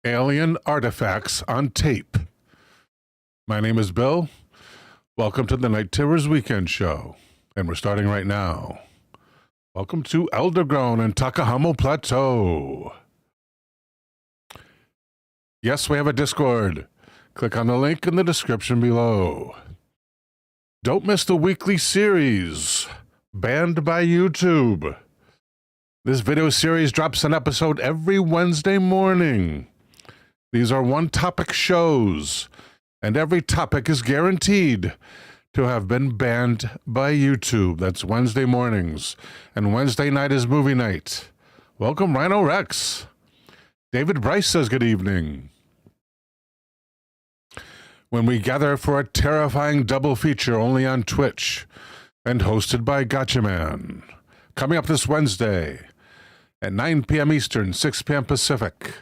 Alien Artifacts on Tape. My name is Bill. Welcome to the Night Terrors Weekend Show, and we're starting right now. Welcome to Eldergrown and Takahamo Plateau. Yes, we have a Discord. Click on the link in the description below. Don't miss the weekly series, Banned by YouTube. This video series drops an episode every Wednesday morning. These are one-topic shows, and every topic is guaranteed to have been banned by YouTube. That's Wednesday mornings, and Wednesday night is movie night. Welcome, Rhino Rex. David Bryce says good evening. When we gather for a terrifying double feature only on Twitch and hosted by Gotchaman. Coming up this Wednesday at 9 p.m. Eastern, 6 p.m. Pacific.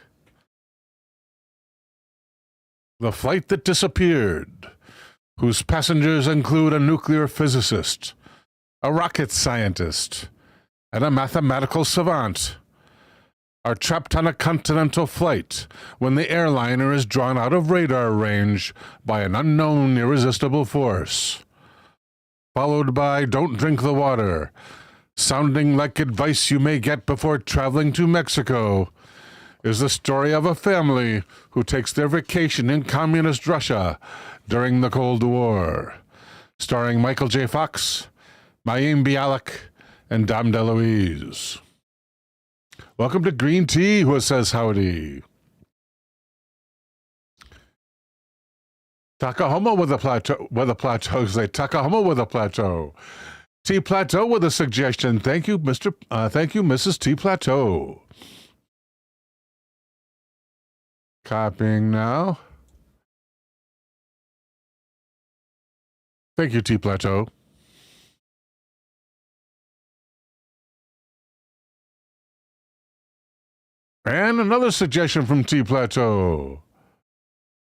The Flight That Disappeared, whose passengers include a nuclear physicist, a rocket scientist, and a mathematical savant, are trapped on a continental flight when the airliner is drawn out of radar range by an unknown irresistible force. Followed by Don't Drink the Water, sounding like advice you may get before traveling to Mexico, is the story of a family who takes their vacation in communist Russia during the Cold War. Starring Michael J. Fox, Mayim Bialik, and Dom DeLuise. Welcome to Green Tea, who says howdy. Takahamo with a plateau, say Takahamo with a plateau. T Plateau with a suggestion. Thank you, Mrs. T Plateau. Copying now. Thank you, T Plateau. And another suggestion from T Plateau.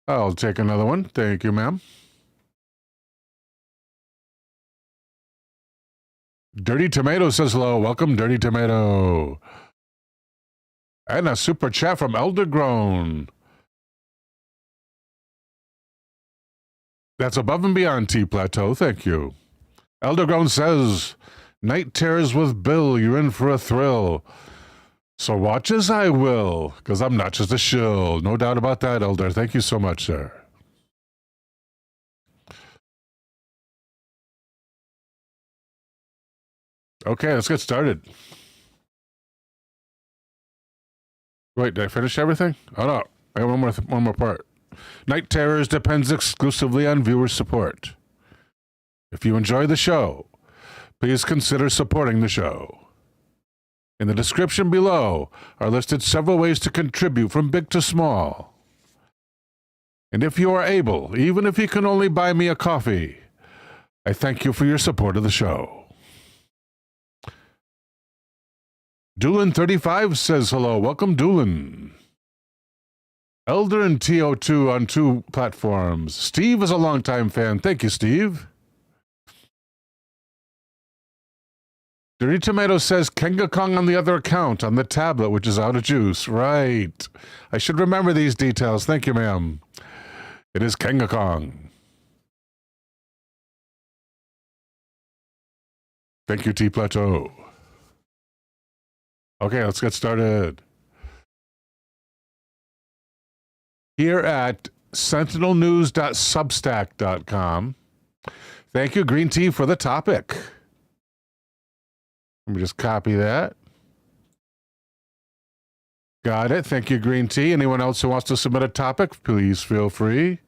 I'll take another one. Thank you, ma'am. Dirty Tomato says hello. Welcome, Dirty Tomato. And a super chat from Eldergrown. That's above and beyond T Plateau. Thank you. Eldergrown says, Night Terrors with Bill, you're in for a thrill. So watch as I will, because I'm not just a shill. No doubt about that, Elder. Thank you so much, sir. Okay, let's get started. Wait, did I finish everything? Oh, no. I have one more part. Night Terrors depends exclusively on viewer support. If you enjoy the show, please consider supporting the show. In the description below are listed several ways to contribute from big to small. And if you are able, even if you can only buy me a coffee, I thank you for your support of the show. Doolin35 says hello. Welcome, Doolin. Elder and TO2 on 2 platforms. Steve is a longtime fan. Thank you, Steve. Dirty Tomato says Kenga Kong on the other account on the tablet, which is out of juice. Right. I should remember these details. Thank you, ma'am. It is Kenga Kong. Thank you, T Plateau. Okay, let's get started. Here at sentinelnews.substack.com. Thank you, Green Tea, for the topic. Let me just copy that. Got it. Thank you, Green Tea. Anyone else who wants to submit a topic, please feel free.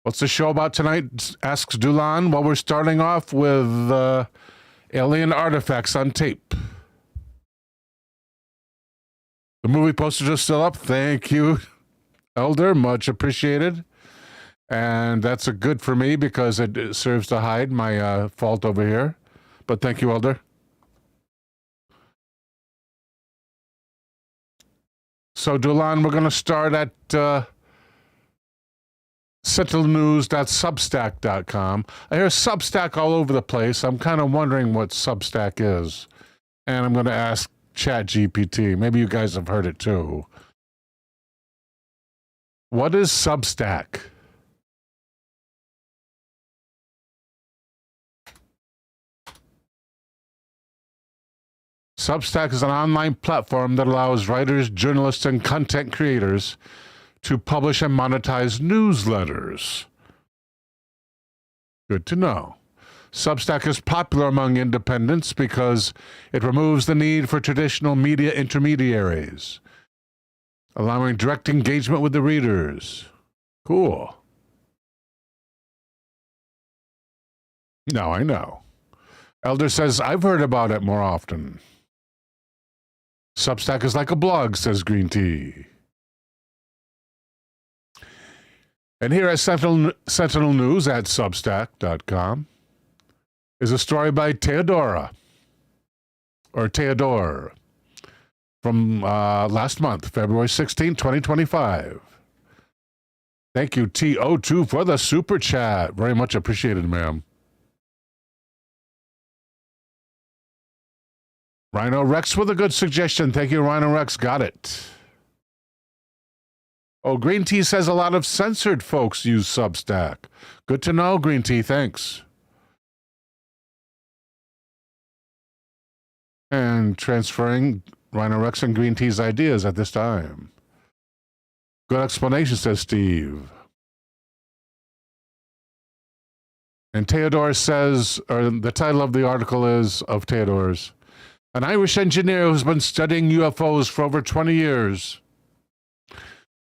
What's the show about tonight? Asks Dulan. Well, we're starting off with alien artifacts on tape. The movie posters are still up. Thank you, Elder. Much appreciated. And that's a good for me because it serves to hide my fault over here. But thank you, Elder. So, Dulan, we're going to start at sentinelnews.substack.com. I hear Substack all over the place. I'm kind of wondering what Substack is. And I'm going to ask ChatGPT. Maybe you guys have heard it too. What is Substack? Substack is an online platform that allows writers, journalists, and content creators to publish and monetize newsletters. Good to know. Substack is popular among independents because it removes the need for traditional media intermediaries, allowing direct engagement with the readers. Cool. No, I know. Elder says, I've heard about it more often. Substack is like a blog, says Green Tea. And here at Sentinel News at Substack.com is a story by Theodore, from last month, February 16, 2025. Thank you, TO2, for the super chat. Very much appreciated, ma'am. Rhino Rex with a good suggestion. Thank you, Rhino Rex. Got it. Oh, Green Tea says a lot of censored folks use Substack. Good to know, Green Tea. Thanks. And transferring Rhino Rex and Green Tea's ideas at this time. Good explanation, says Steve. And Theodore says, or the title of the article is, of Theodore's, an Irish engineer who's been studying UFOs for over 20 years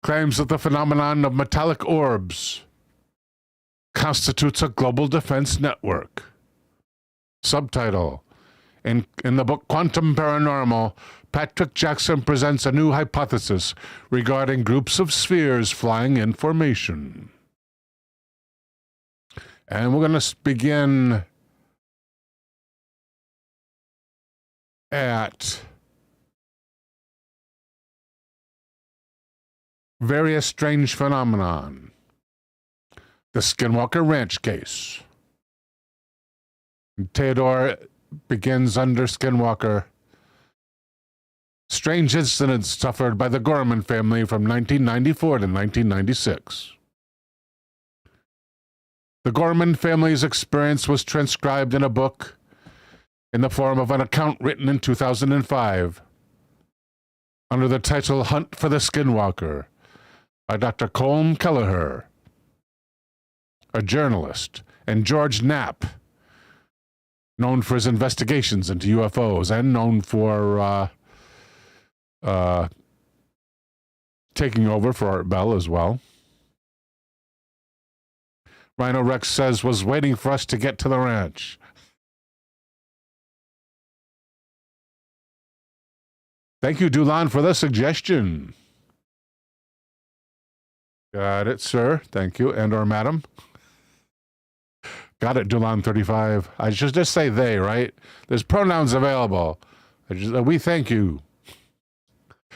claims that the phenomenon of metallic orbs constitutes a global defense network. Subtitle: In the book Quantum Paranormal, Patrick Jackson presents a new hypothesis regarding groups of spheres flying in formation. And we're going to begin at various strange phenomenon. The Skinwalker Ranch case. Theodore begins under Skinwalker. Strange incidents suffered by the Gorman family from 1994 to 1996. The Gorman family's experience was transcribed in a book in the form of an account written in 2005 under the title Hunt for the Skinwalker by Dr. Colm Kelleher, a journalist, and George Knapp, known for his investigations into UFOs and known for taking over for Art Bell as well. Rhino Rex says, was waiting for us to get to the ranch. Thank you, Dulan, for the suggestion. Got it, sir. Thank you. And or madam. Got it, Dulan 35. I should just say they, right? There's pronouns available. We thank you.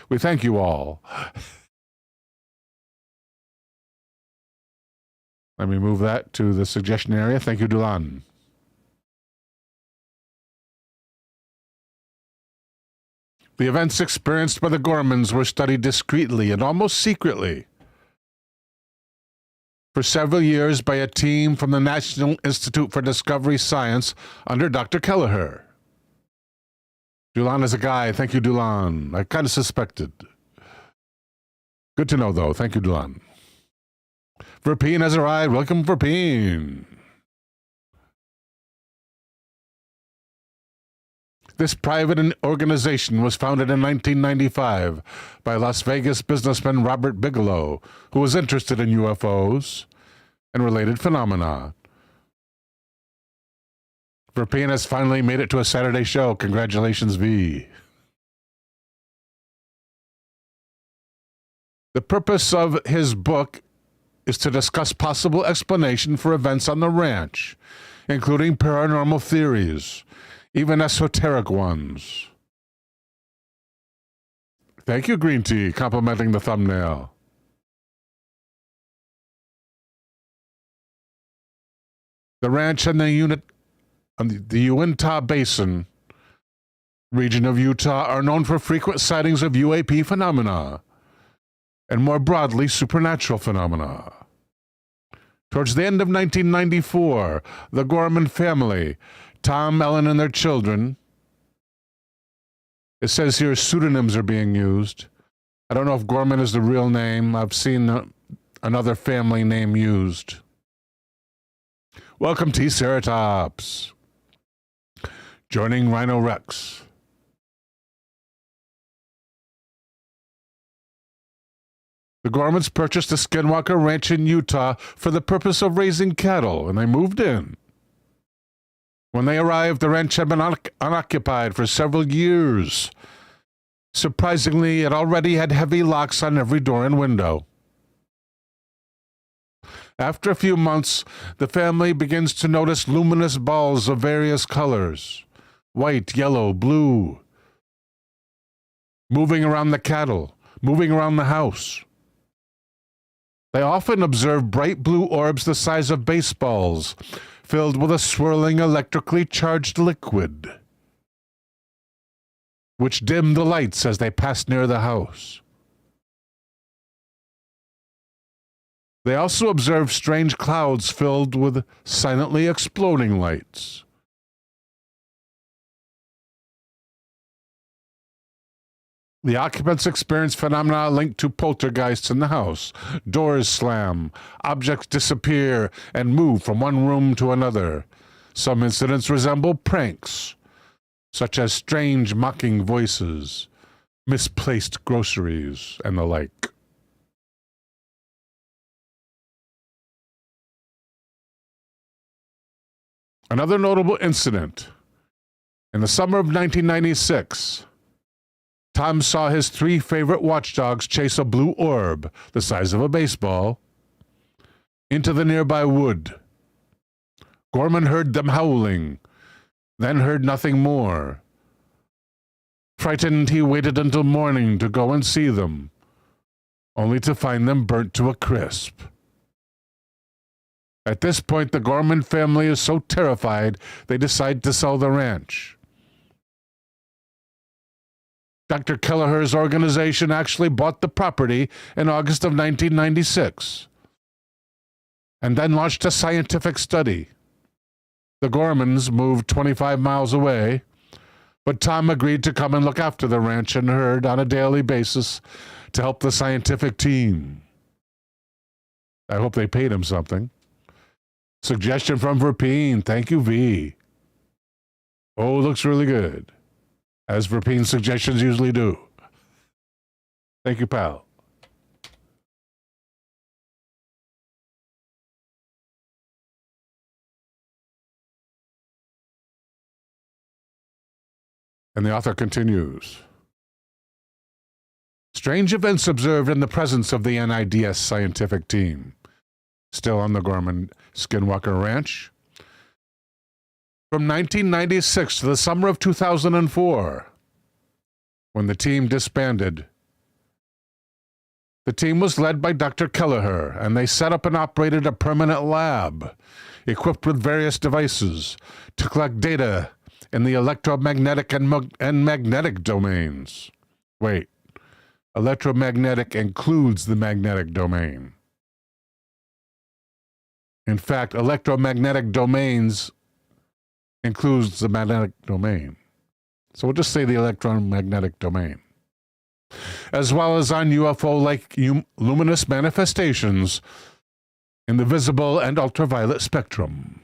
We thank you all. Let me move that to the suggestion area. Thank you, Dulan. The events experienced by the Gormans were studied discreetly and almost secretly for several years by a team from the National Institute for Discovery Science under Dr. Kelleher. Dulan is a guy. Thank you, Dulan. I kind of suspected. Good to know, though. Thank you, Dulan. Verpeen has arrived. Welcome, Verpeen. This private organization was founded in 1995 by Las Vegas businessman Robert Bigelow, who was interested in UFOs and related phenomena. Verpeen has finally made it to a Saturday show. Congratulations, V. The purpose of his book is to discuss possible explanation for events on the ranch, including paranormal theories, even esoteric ones. Thank you, Green Tea, complimenting the thumbnail. The ranch and the Uinta Basin region of Utah are known for frequent sightings of UAP phenomena, and more broadly supernatural phenomena. Towards the end of 1994, the Gorman family, Tom, Ellen, and their children, it says here pseudonyms are being used. I don't know if Gorman is the real name. I've seen another family name used. Welcome, T-Ceratops. Joining Rhino Rex. The Gormans purchased a Skinwalker Ranch in Utah for the purpose of raising cattle, and they moved in. When they arrived, the ranch had been unoccupied for several years. Surprisingly, it already had heavy locks on every door and window. After a few months, the family begins to notice luminous balls of various colors, white, yellow, blue, moving around the cattle, moving around the house. They often observe bright blue orbs the size of baseballs, filled with a swirling electrically charged liquid, which dimmed the lights as they passed near the house. They also observed strange clouds filled with silently exploding lights. The occupants experienced phenomena linked to poltergeists in the house. Doors slam, objects disappear and move from one room to another. Some incidents resemble pranks, such as strange mocking voices, misplaced groceries, and the like. Another notable incident. In the summer of 1996, Tom saw his 3 favorite watchdogs chase a blue orb, the size of a baseball, into the nearby wood. Gorman heard them howling, then heard nothing more. Frightened, he waited until morning to go and see them, only to find them burnt to a crisp. At this point, the Gorman family is so terrified they decide to sell the ranch. Dr. Kelleher's organization actually bought the property in August of 1996 and then launched a scientific study. The Gormans moved 25 miles away, but Tom agreed to come and look after the ranch and herd on a daily basis to help the scientific team. I hope they paid him something. Suggestion from Verpine. Thank you, V. Oh, looks really good. As Verpine's suggestions usually do. Thank you, pal. And the author continues. Strange events observed in the presence of the NIDS scientific team. Still on the Gorman Skinwalker Ranch. From 1996 to the summer of 2004, when the team disbanded. The team was led by Dr. Kelleher, and they set up and operated a permanent lab, equipped with various devices, to collect data in the electromagnetic and magnetic domains. Wait, electromagnetic includes the magnetic domain. In fact, electromagnetic domains includes the magnetic domain. So we'll just say the electromagnetic domain. As well as on UFO-like luminous manifestations in the visible and ultraviolet spectrum.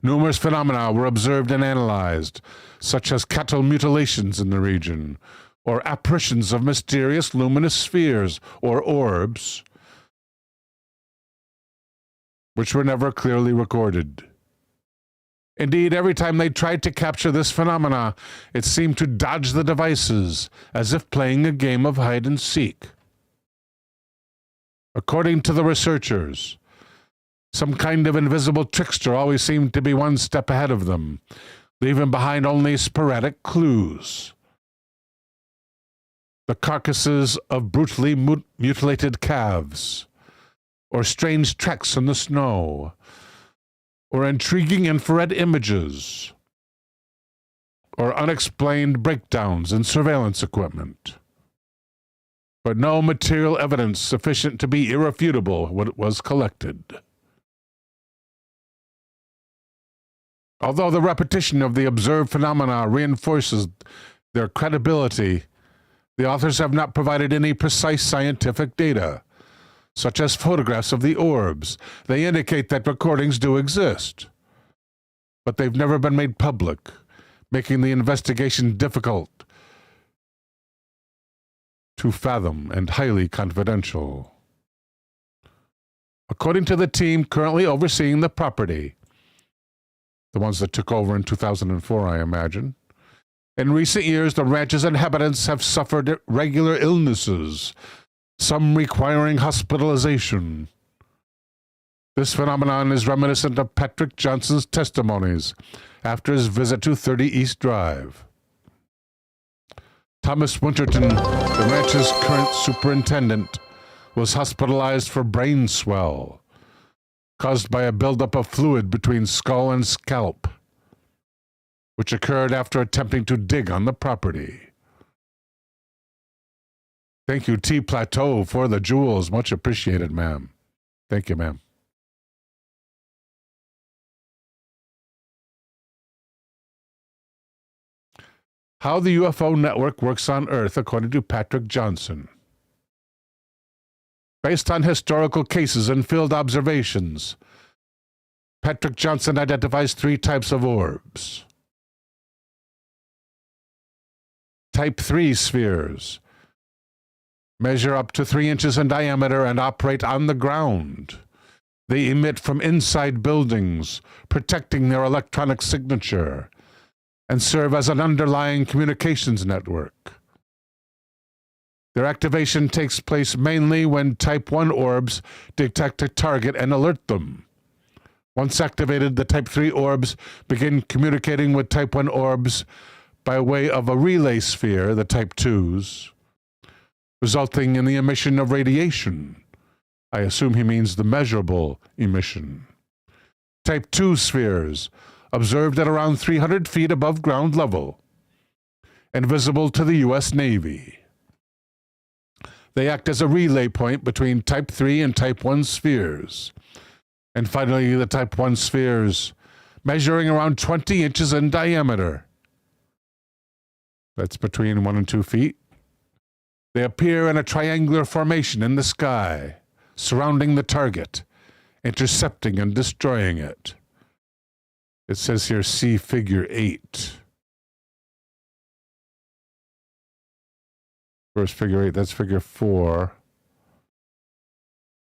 Numerous phenomena were observed and analyzed, such as cattle mutilations in the region, or apparitions of mysterious luminous spheres or orbs, which were never clearly recorded. Indeed, every time they tried to capture this phenomena, it seemed to dodge the devices, as if playing a game of hide-and-seek. According to the researchers, some kind of invisible trickster always seemed to be one step ahead of them, leaving behind only sporadic clues. The carcasses of brutally mutilated calves, or strange tracks in the snow, or intriguing infrared images, or unexplained breakdowns in surveillance equipment. but no material evidence sufficient to be irrefutable was collected. Although the repetition of the observed phenomena reinforces their credibility, the authors have not provided any precise scientific data, such as photographs of the orbs. They indicate that recordings do exist, but they've never been made public, making the investigation difficult to fathom and highly confidential. According to the team currently overseeing the property, the ones that took over in 2004, I imagine, in recent years, the ranch's inhabitants have suffered regular illnesses, some requiring hospitalization. This phenomenon is reminiscent of Patrick Johnson's testimonies after his visit to 30 East Drive. Thomas Winterton, the ranch's current superintendent, was hospitalized for brain swell, caused by a buildup of fluid between skull and scalp, which occurred after attempting to dig on the property. Thank you, T. Plateau, for the jewels. Much appreciated, ma'am. Thank you, ma'am. How the UFO network works on Earth, according to Patrick Johnson. Based on historical cases and field observations, Patrick Johnson identifies 3 types of orbs. Type 3 spheres measure up to 3 inches in diameter and operate on the ground. They emit from inside buildings, protecting their electronic signature, and serve as an underlying communications network. Their activation takes place mainly when Type 1 orbs detect a target and alert them. Once activated, the Type 3 orbs begin communicating with Type 1 orbs by way of a relay sphere, the Type 2s, resulting in the emission of radiation. I assume he means the measurable emission. Type 2 spheres, observed at around 300 feet above ground level, and visible to the U.S. Navy. They act as a relay point between Type 3 and Type 1 spheres. And finally, the Type 1 spheres, measuring around 20 inches in diameter. That's between 1 and 2 feet. They appear in a triangular formation in the sky, surrounding the target, intercepting and destroying it. It says here, see Figure 8. Where's Figure 8? That's Figure 4.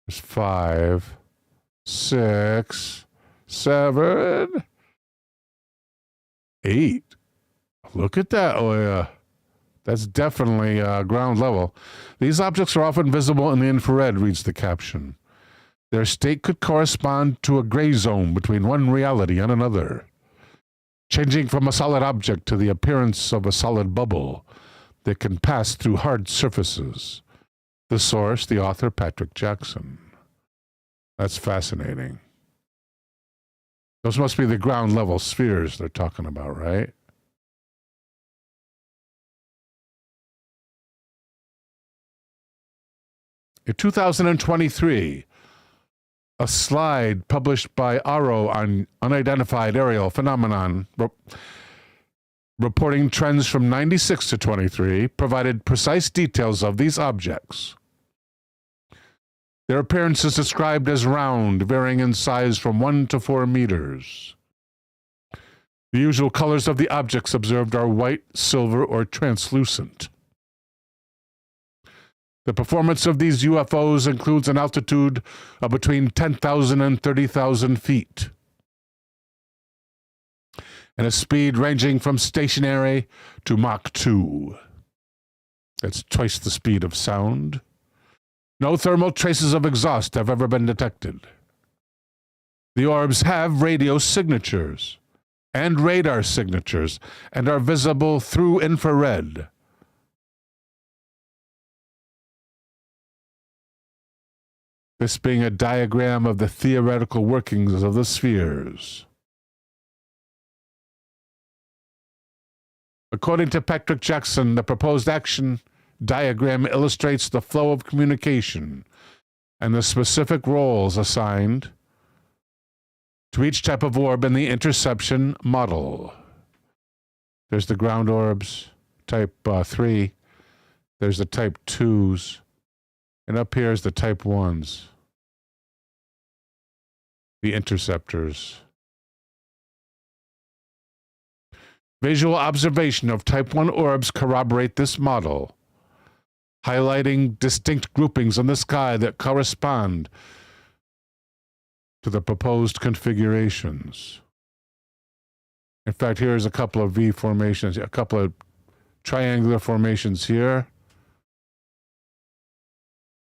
There's 5, 6, 7, 8. Look at that. Oh, yeah. That's definitely ground level. These objects are often visible in the infrared, reads the caption. Their state could correspond to a gray zone between one reality and another, changing from a solid object to the appearance of a solid bubble that can pass through hard surfaces. The source, the author, Patrick Jackson. That's fascinating. Those must be the ground level spheres they're talking about, right? In 2023, a slide published by ARO on unidentified aerial phenomenon reporting trends from 96 to 23 provided precise details of these objects. Their appearance is described as round, varying in size from 1 to 4 meters. The usual colors of the objects observed are white, silver, or translucent. The performance of these UFOs includes an altitude of between 10,000 and 30,000 feet, and a speed ranging from stationary to Mach 2. That's twice the speed of sound. No thermal traces of exhaust have ever been detected. The orbs have radio signatures and radar signatures and are visible through infrared. This being a diagram of the theoretical workings of the spheres. According to Patrick Jackson, the proposed action diagram illustrates the flow of communication and the specific roles assigned to each type of orb in the interception model. There's the ground orbs, type 3. There's the type 2s. And up here is the type 1s. The interceptors. Visual observation of type 1 orbs corroborate this model, highlighting distinct groupings in the sky that correspond to the proposed configurations. In fact, here's a couple of V formations, a couple of triangular formations here.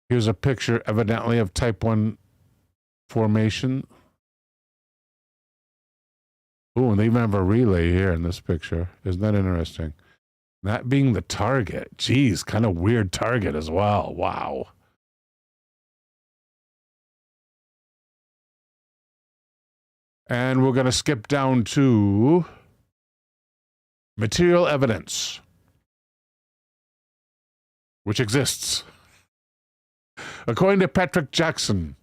Here's a picture, evidently, of type 1 formation. Ooh, and they even have a relay here in this picture. Isn't that interesting? That being the target. Geez, kind of weird target as well. Wow. And we're going to skip down to material evidence, which exists. According to Patrick Jackson,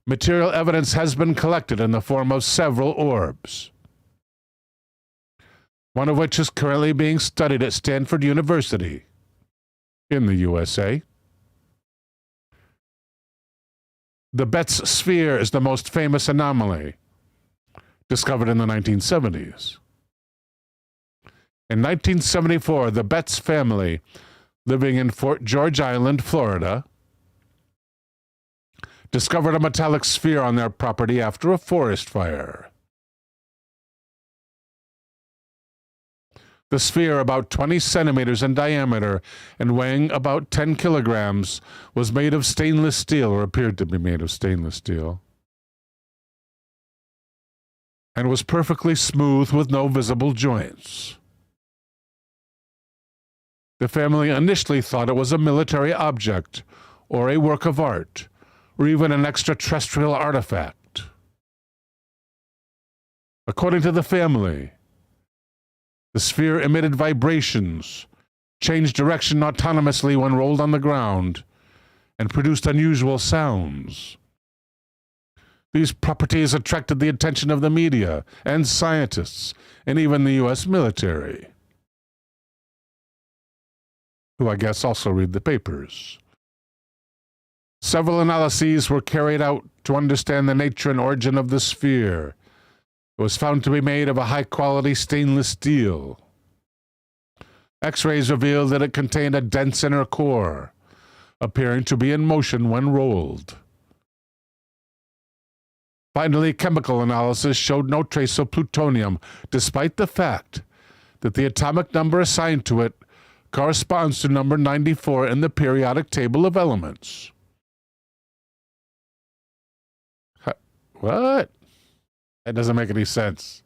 material evidence has been collected in the form of several orbs, one of which is currently being studied at Stanford University in the USA. The Betz sphere is the most famous anomaly, discovered in the 1970s. In 1974, the Betz family, living in Fort George Island, Florida, discovered a metallic sphere on their property after a forest fire. The sphere, about 20 centimeters in diameter and weighing about 10 kilograms, was made of stainless steel, or appeared to be made of stainless steel, and was perfectly smooth with no visible joints. The family initially thought it was a military object, or a work of art, or even an extraterrestrial artifact. According to the family, the sphere emitted vibrations, changed direction autonomously when rolled on the ground, and produced unusual sounds. These properties attracted the attention of the media and scientists, and even the U.S. military, who I guess also read the papers. Several analyses were carried out to understand the nature and origin of the sphere. It was found to be made of a high-quality stainless steel. X-rays revealed that it contained a dense inner core, appearing to be in motion when rolled. Finally, chemical analysis showed no trace of plutonium, despite the fact that the atomic number assigned to it corresponds to number 94 in the periodic table of elements. What? That doesn't make any sense.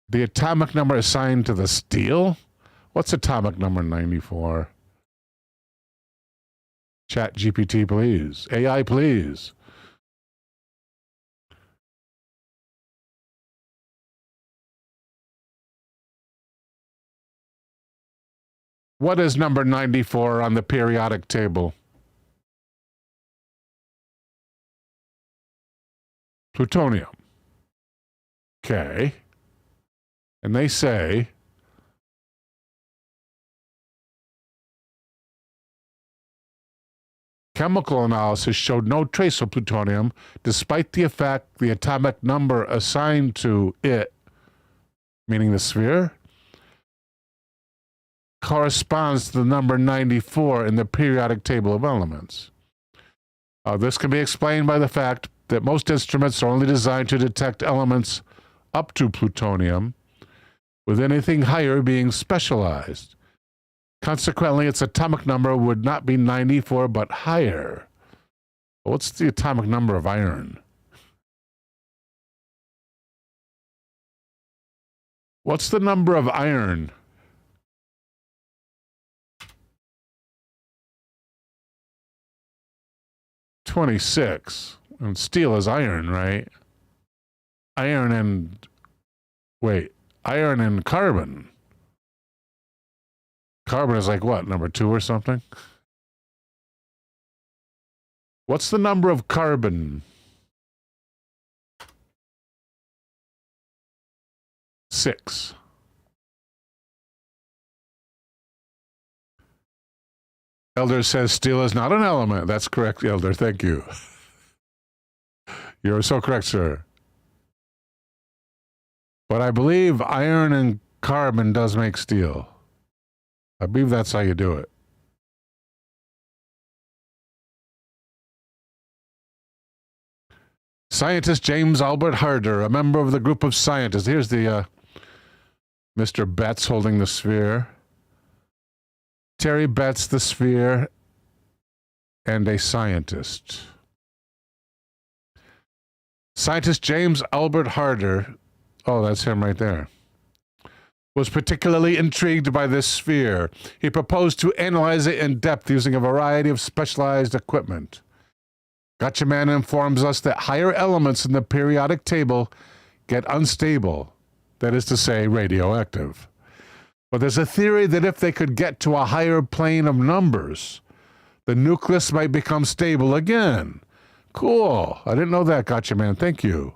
The atomic number assigned to the steel? What's atomic number 94? Chat GPT, please. AI, please. What is number 94 on the periodic table? Plutonium. Okay. And they say chemical analysis showed no trace of plutonium, despite the fact the atomic number assigned to it, meaning the sphere, corresponds to the number 94 in the periodic table of elements. This can be explained by the fact that most instruments are only designed to detect elements up to plutonium, with anything higher being specialized. Consequently, its atomic number would not be 94, but higher. What's the atomic number of iron? What's the number of iron? .26. And steel is iron, right? Iron and... Wait. Iron and carbon. Carbon is like what, number 2 or something? What's the number of carbon? 6. Elder says steel is not an element. That's correct, Elder. Thank you. You're so correct, sir. But I believe iron and carbon does make steel. I believe that's how you do it. Scientist James Albert Harder, a member of the group of scientists. Here's the Mr. Betts holding the sphere. Terry Betts, the sphere, and a scientist. Scientist James Albert Harder, oh, that's him right there, was particularly intrigued by this sphere. He proposed to analyze it in depth using a variety of specialized equipment. Gotcha Man informs us that higher elements in the periodic table get unstable, that is to say, radioactive. But there's a theory that if they could get to a higher plane of numbers, the nucleus might become stable again. Cool. I didn't know that, Gotcha Man. Thank you.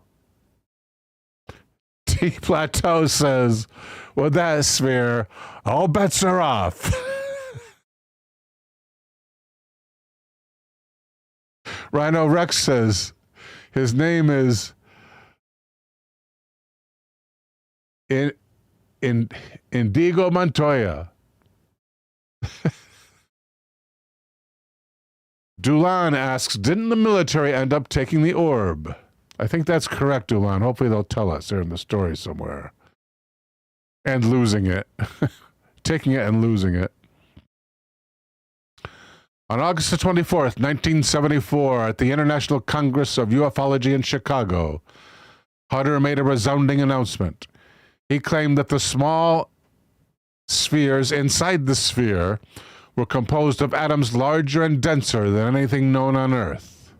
T. Plateau says, with that sphere, all bets are off. Rhino Rex says, his name is Indigo Montoya. Dulan asks, didn't the military end up taking the orb? I think that's correct, Dulan. Hopefully they'll tell us. They're in the story somewhere. And losing it. Taking it and losing it. On August the 24th, 1974, at the International Congress of Ufology in Chicago, Harder made a resounding announcement. He claimed that the small spheres inside the sphere were composed of atoms larger and denser than anything known on Earth.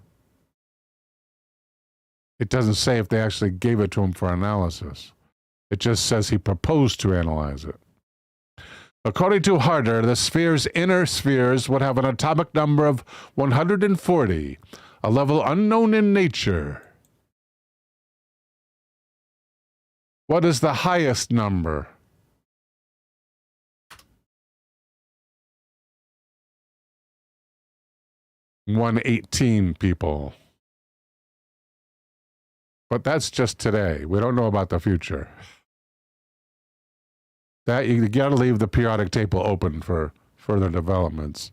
It doesn't say if they actually gave it to him for analysis. It just says he proposed to analyze it. According to Harder, the sphere's inner spheres would have an atomic number of 140, a level unknown in nature. What is the highest number? 118 people. But that's just today. We don't know about the future. That you got to leave the periodic table open for further developments.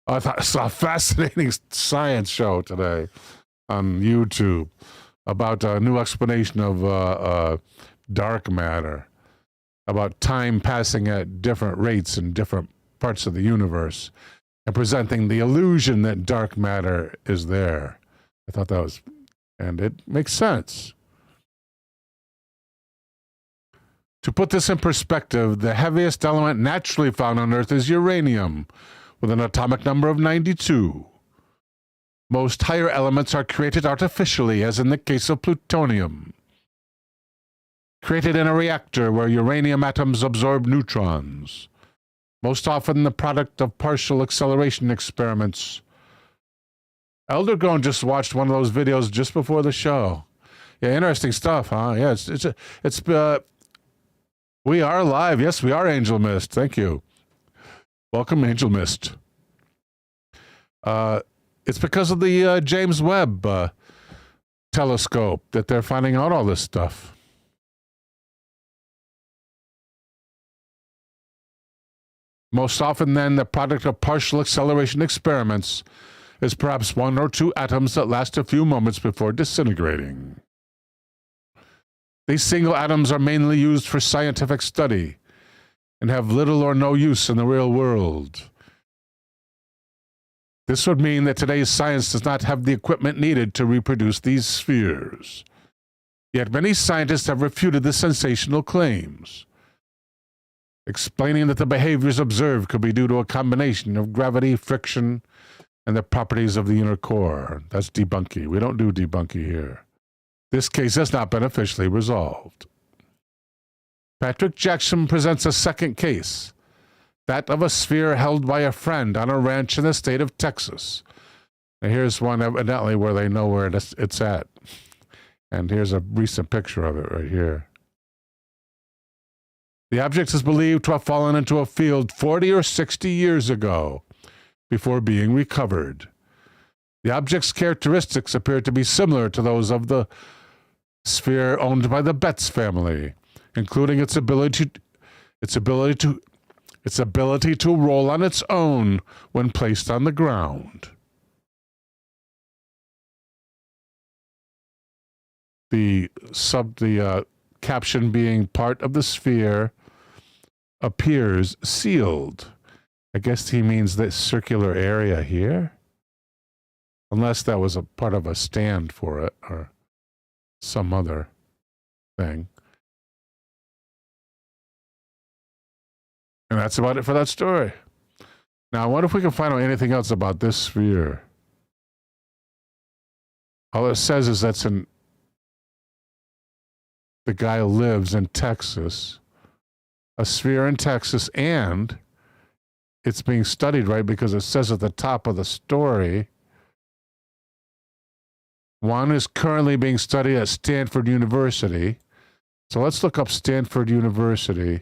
I saw a fascinating science show today on YouTube about a new explanation of dark matter, about time passing at different rates in different parts of the universe, and presenting the illusion that dark matter is there. I thought that was, and it makes sense. To put this in perspective, the heaviest element naturally found on Earth is uranium, with an atomic number of 92. Most higher elements are created artificially, as in the case of plutonium, created in a reactor where uranium atoms absorb neutrons, most often the product of partial acceleration experiments. Eldergrown just watched one of those videos just before the show. Yeah, interesting stuff, huh? Yeah, it's we are live. Yes, we are Angel Mist. Thank you. Welcome, Angel Mist. It's because of the James Webb telescope that they're finding out all this stuff. Most often, then, the product of partial acceleration experiments is perhaps one or two atoms that last a few moments before disintegrating. These single atoms are mainly used for scientific study and have little or no use in the real world. This would mean that today's science does not have the equipment needed to reproduce these spheres. Yet many scientists have refuted the sensational claims, explaining that the behaviors observed could be due to a combination of gravity, friction, and the properties of the inner core. That's debunking. We don't do debunking here. This case has not been officially resolved. Patrick Jackson presents a second case, that of a sphere held by a friend on a ranch in the state of Texas. Now here's one evidently where they know where it's at. And here's a recent picture of it right here. The object is believed to have fallen into a field 40 or 60 years ago before being recovered. The object's characteristics appear to be similar to those of the sphere owned by the Betts family, including its ability to roll on its own when placed on the ground. The caption being part of the sphere appears sealed. I guess he means this circular area here. Unless that was a part of a stand for it or some other thing. And that's about it for that story. Now, I wonder if we can find out anything else about this sphere. All it says is the guy lives in Texas, a sphere in Texas, and it's being studied, right? Because it says at the top of the story, one is currently being studied at Stanford University. So let's look up Stanford University.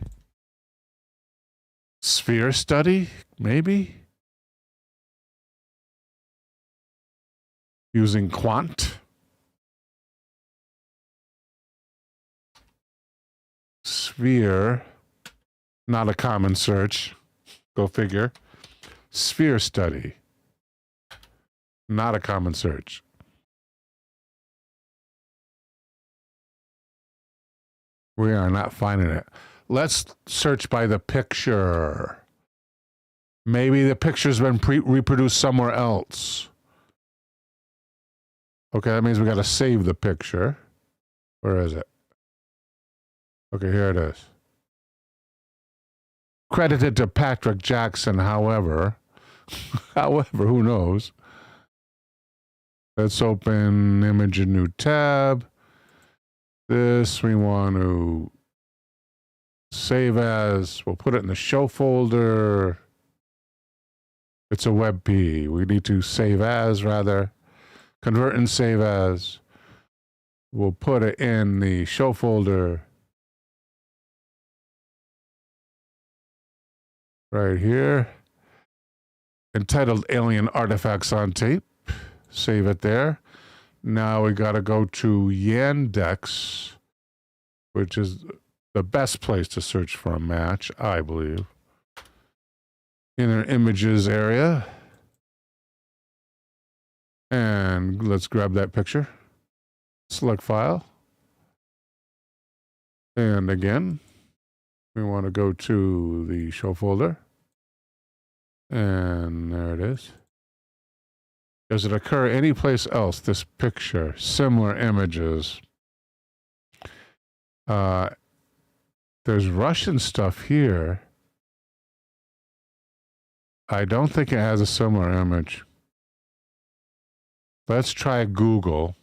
Sphere study, maybe? Using quant. Sphere, not a common search. Go figure. Sphere study, not a common search. We are not finding it. Let's search by the picture. Maybe the picture's been reproduced somewhere else. Okay, that means we got to save the picture. Where is it? Okay, here it is. Credited to Patrick Jackson, however. However, who knows? Let's open image in new tab. This we want to save as. We'll put it in the show folder. It's a WebP. We need to save as, rather. Convert and save as. We'll put it in the show folder. Right here. Entitled Alien Artifacts on Tape. Save it there. Now we got to go to Yandex, which is the best place to search for a match, I believe. In our images area. And let's grab that picture. Select file. And again, we want to go to the show folder. And there it is. Does it occur anyplace else, this picture? Similar images. There's Russian stuff here. I don't think it has a similar image. Let's try Google.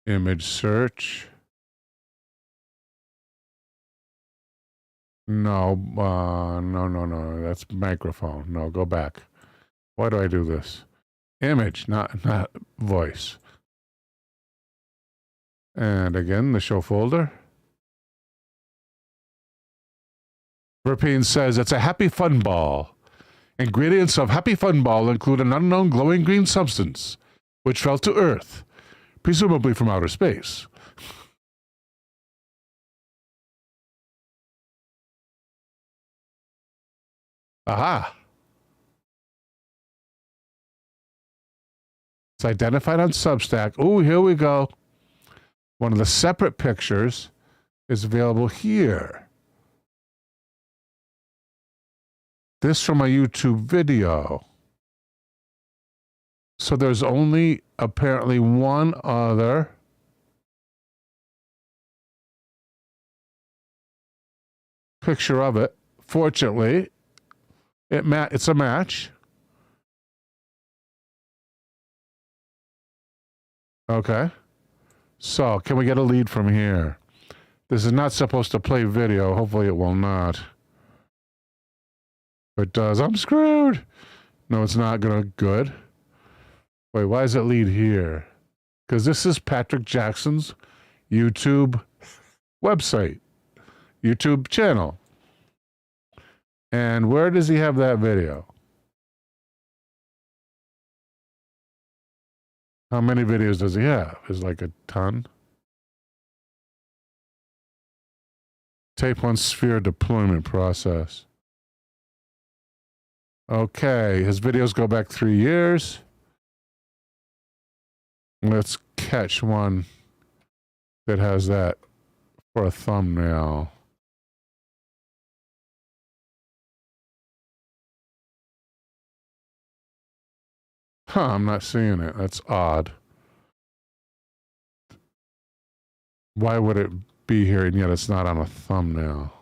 Image search. No, no. That's microphone. No, go back. Why do I do this? Image, not voice. And again, the show folder. Verpine says it's a Happy Fun Ball. Ingredients of Happy Fun Ball include an unknown glowing green substance, which fell to Earth, presumably from outer space. Aha! It's identified on Substack. Oh, here we go. One of the separate pictures is available here. This from a YouTube video. So there's only apparently one other picture of it. Fortunately, it's a match. Okay. So, can we get a lead from here? This is not supposed to play video. Hopefully it will not. If it does, I'm screwed. No, it's not gonna. Good. Wait, why does it lead here? Because this is Patrick Jackson's YouTube website, YouTube channel. And where does he have that video? How many videos does he have? Is like a ton. Tape 1 sphere deployment process. Okay, his videos go back 3 years. Let's catch one that has that for a thumbnail. Huh, I'm not seeing it. That's odd. Why would it be here and yet it's not on a thumbnail?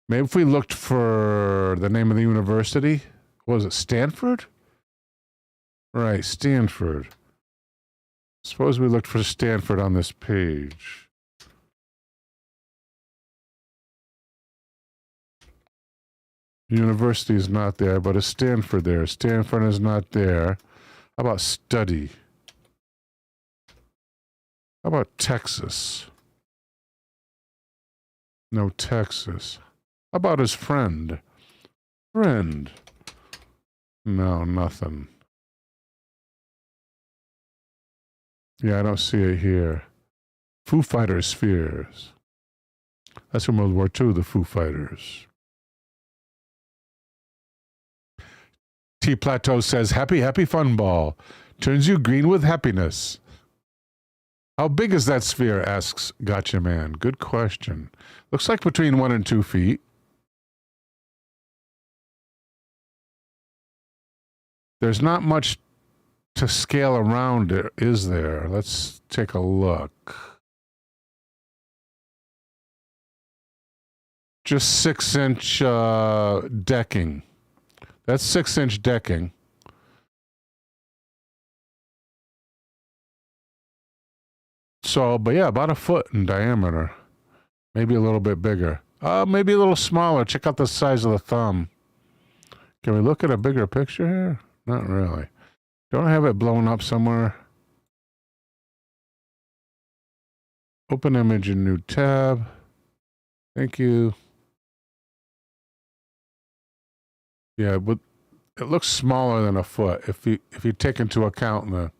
Maybe if we looked for the name of the university, what was it, Stanford? Right, Stanford. Suppose we looked for Stanford on this page. University is not there, but is Stanford there? Stanford is not there. How about study? How about Texas? No Texas. How about his friend? Friend. No, nothing. Yeah, I don't see it here. Foo Fighters spheres. That's from World War II, the Foo Fighters. T Plateau says, happy, happy fun ball. Turns you green with happiness. How big is that sphere, asks Gotcha Man. Good question. Looks like between 1 and 2 feet. There's not much to scale around it, is there? Let's take a look. Just 6-inch decking. That's 6-inch decking. So, but yeah, about a foot in diameter. Maybe a little bit bigger. Maybe a little smaller. Check out the size of the thumb. Can we look at a bigger picture here? Not really. Don't I have it blown up somewhere? Open image in new tab. Thank you. Yeah, but it looks smaller than a foot if you take into account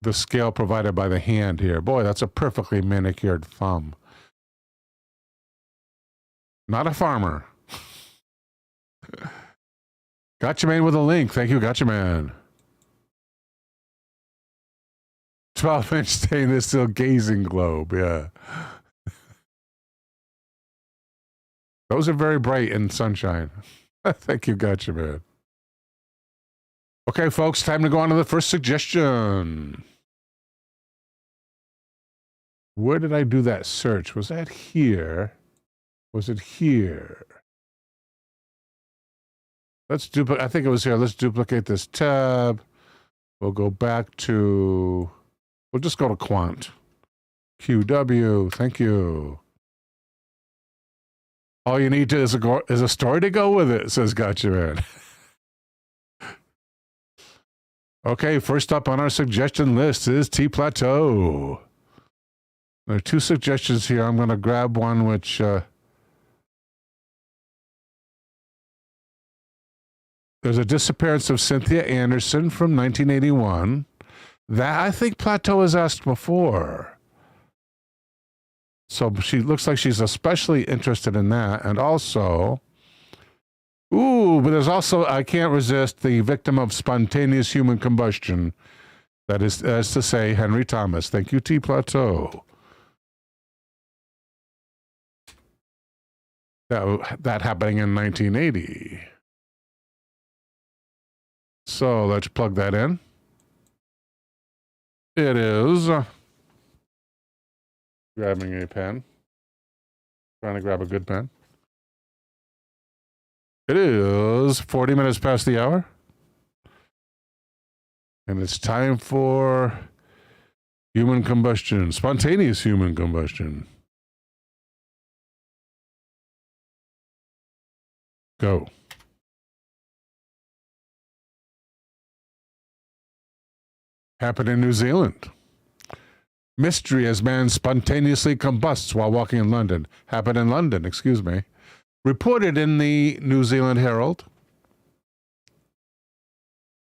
the scale provided by the hand here. Boy, that's a perfectly manicured thumb. Not a farmer. Gotcha Man with a link. Thank you, Gotcha Man. 12-inch stainless steel gazing globe, yeah. Those are very bright in sunshine. Thank you, Gotcha Man. Okay, folks, time to go on to the first suggestion. Where did I do that search? Was that here? Was it here? Let's duplicate. I think it was here. Let's duplicate this tab. We'll go back to. We'll just go to Quant. QW. Thank you. All you need is a story to go with it, says Gotcha Man. Okay, first up on our suggestion list is T Plateau. There are 2 suggestions here. I'm going to grab one which there's a disappearance of Cynthia Anderson from 1981. That I think Plateau has asked before. So she looks like she's especially interested in that. And also, but there's also, I can't resist, the victim of spontaneous human combustion. That is, as to say, Henry Thomas. Thank you, T Plateau. That happening in 1980. So let's plug that in. It is. Grabbing a pen. Trying to grab a good pen. It is 40 minutes past the hour. And it's time for human combustion, spontaneous human combustion. Go. Happened in New Zealand. Mystery as man spontaneously combusts while walking in London. Happened in London, excuse me. Reported in the New Zealand Herald.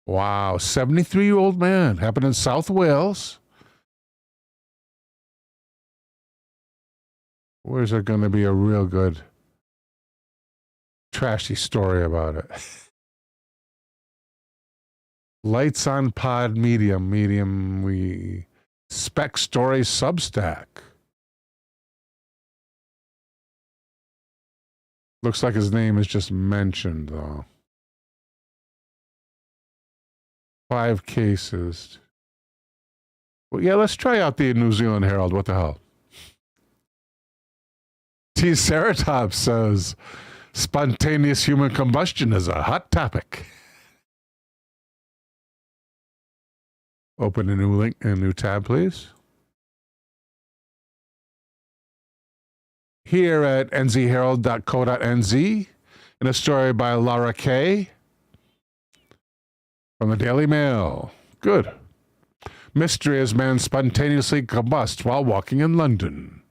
Wow, 73-year-old man. Happened in South Wales. Where's there going to be a real good trashy story about it? Lights on Pod Medium, we spec story Substack. Looks like his name is just mentioned, though. 5 cases. Well, yeah, let's try out the New Zealand Herald. What the hell? T. Ceratops says, spontaneous human combustion is a hot topic. Open a new link, a new tab, please. Here at nzherald.co.nz, in a story by Laura Kay from the Daily Mail. Good. Mystery as man spontaneously combusts while walking in London.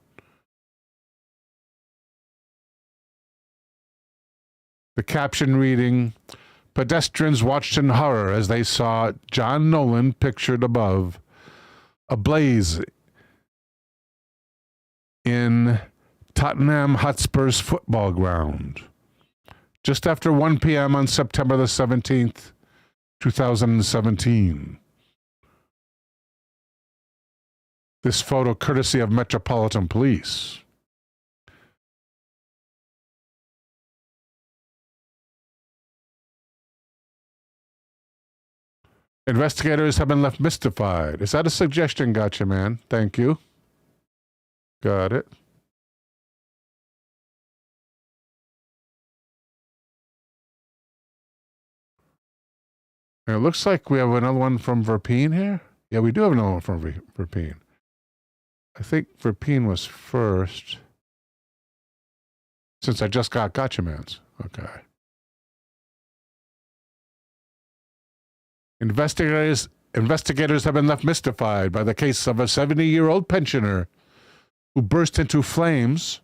The caption reading, pedestrians watched in horror as they saw John Nolan pictured above, ablaze in Tottenham Hotspur's football ground. Just after 1 p.m. on September the 17th, 2017. This photo courtesy of Metropolitan Police. Investigators have been left mystified. Is that a suggestion? Gotcha, man. Thank you. Got it. And it looks like we have another one from Verpine here. Yeah, we do have another one from Verpine. I think Verpine was first. Since I just got Gotcha Mans. Okay. Investigators have been left mystified by the case of a 70-year-old pensioner who burst into flames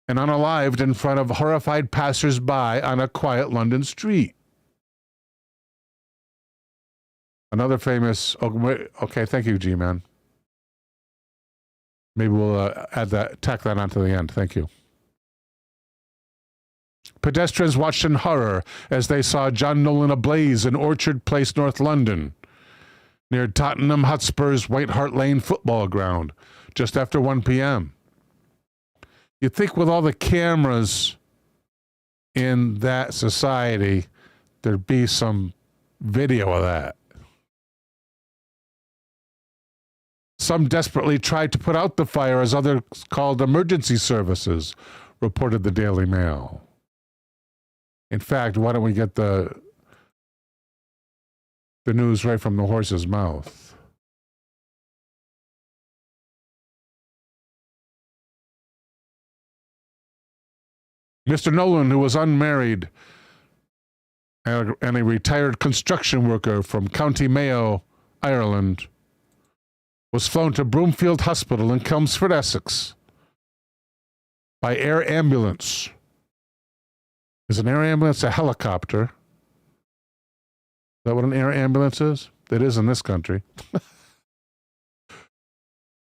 and unalived in front of horrified passers-by on a quiet London street. Another famous... Okay, thank you, G-Man. Maybe we'll tack that onto the end. Thank you. Pedestrians watched in horror as they saw John Nolan ablaze in Orchard Place, North London, near Tottenham Hotspur's White Hart Lane football ground, just after 1 p.m. You'd think with all the cameras in that society, there'd be some video of that. Some desperately tried to put out the fire as others called emergency services, reported the Daily Mail. In fact, why don't we get the news right from the horse's mouth? Mr. Nolan, who was unmarried and a retired construction worker from County Mayo, Ireland, was flown to Broomfield Hospital in Chelmsford, Essex, by air ambulance. Is an air ambulance a helicopter? Is that what an air ambulance is? It is in this country.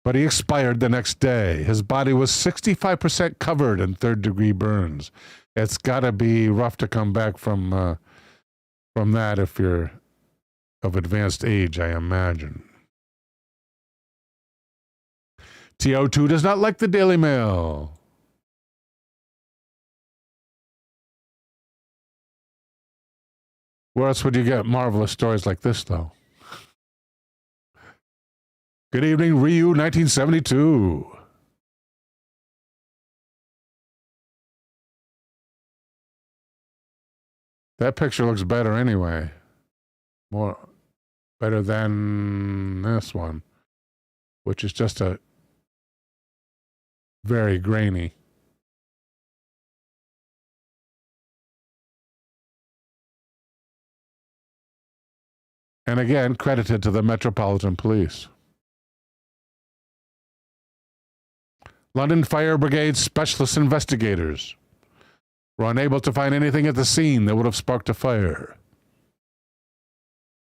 But he expired the next day. His body was 65% covered in third-degree burns. It's got to be rough to come back from that if you're of advanced age, I imagine. TO2 does not like the Daily Mail. Where else would you get marvelous stories like this, though? Good evening, Ryu 1972. That picture looks better anyway. Better than this one, which is just a very grainy. And again, credited to the Metropolitan Police. London Fire Brigade specialist investigators were unable to find anything at the scene that would have sparked a fire.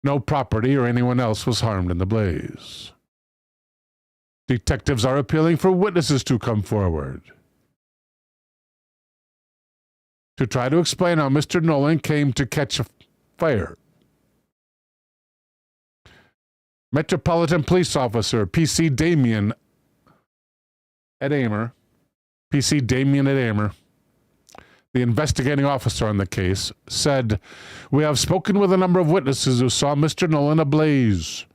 No property or anyone else was harmed in the blaze. Detectives are appealing for witnesses to come forward to try to explain how Mr. Nolan came to catch a fire. Metropolitan Police Officer P.C. Damien at Amer, the investigating officer on the case, said, "We have spoken with a number of witnesses who saw Mr. Nolan ablaze,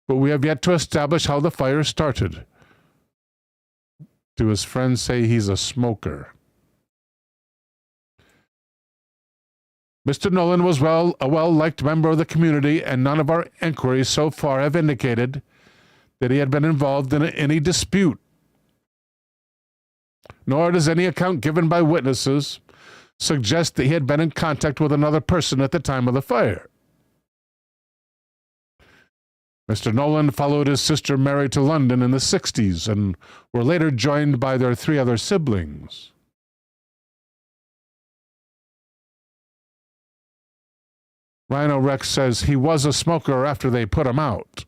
but we have yet to establish how the fire started." Do his friends say he's a smoker? Mr. Nolan was a well-liked member of the community, and none of our inquiries so far have indicated that he had been involved in any dispute. Nor does any account given by witnesses suggest that he had been in contact with another person at the time of the fire. Mr. Nolan followed his sister Mary to London in the 60s and were later joined by their 3 other siblings. Rhino Rex says he was a smoker after they put him out.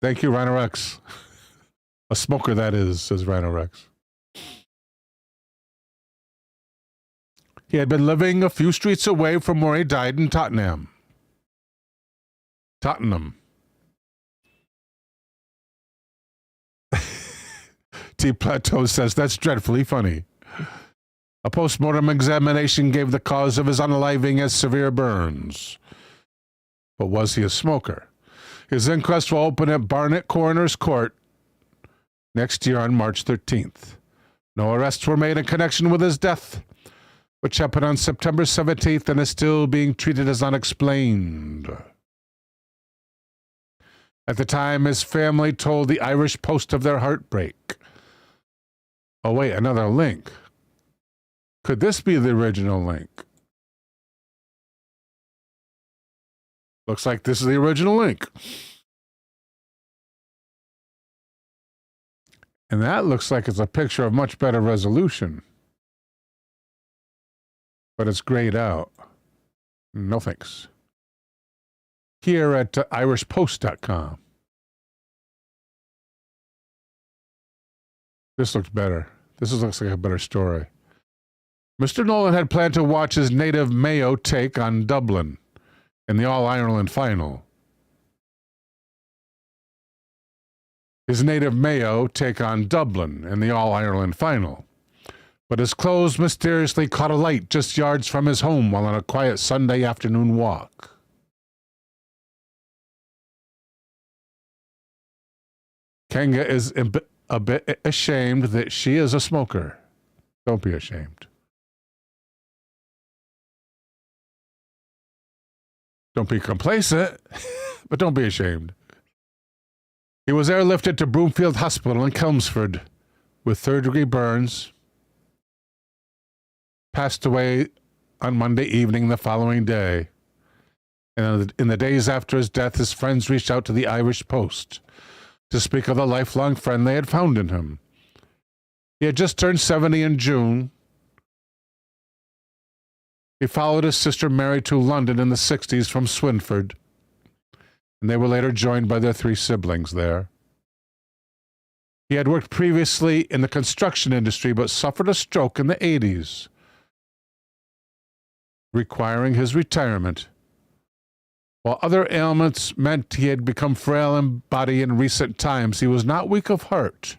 Thank you, Rhino Rex. A smoker, that is, says Rhino Rex. He had been living a few streets away from where he died in Tottenham. T. Plateau says, "That's dreadfully funny." A post-mortem examination gave the cause of his unaliving as severe burns. But was he a smoker? His inquest will open at Barnet Coroner's Court next year on March 13th. No arrests were made in connection with his death, which happened on September 17th and is still being treated as unexplained. At the time, his family told the Irish Post of their heartbreak. Oh, wait, another link. Could this be the original link? Looks like this is the original link. And that looks like it's a picture of much better resolution. But it's grayed out. No thanks. Here at irishpost.com. This looks better. This looks like a better story. Mr. Nolan had planned to watch his native Mayo take on Dublin in the All-Ireland final. His native Mayo take on Dublin in the All-Ireland final. But his clothes mysteriously caught alight just yards from his home while on a quiet Sunday afternoon walk. Kenga is a bit ashamed that she is a smoker. Don't be ashamed. Don't be complacent, but don't be ashamed. He was airlifted to Broomfield Hospital in Chelmsford with third-degree burns. Passed away on Monday evening the following day. And in the days after his death, his friends reached out to the Irish Post to speak of the lifelong friend they had found in him. He had just turned 70 in June. He followed his sister Mary to London in the 60s from Swinford, and they were later joined by their 3 siblings there. He had worked previously in the construction industry but suffered a stroke in the 80s, requiring his retirement. While other ailments meant he had become frail in body in recent times, he was not weak of heart.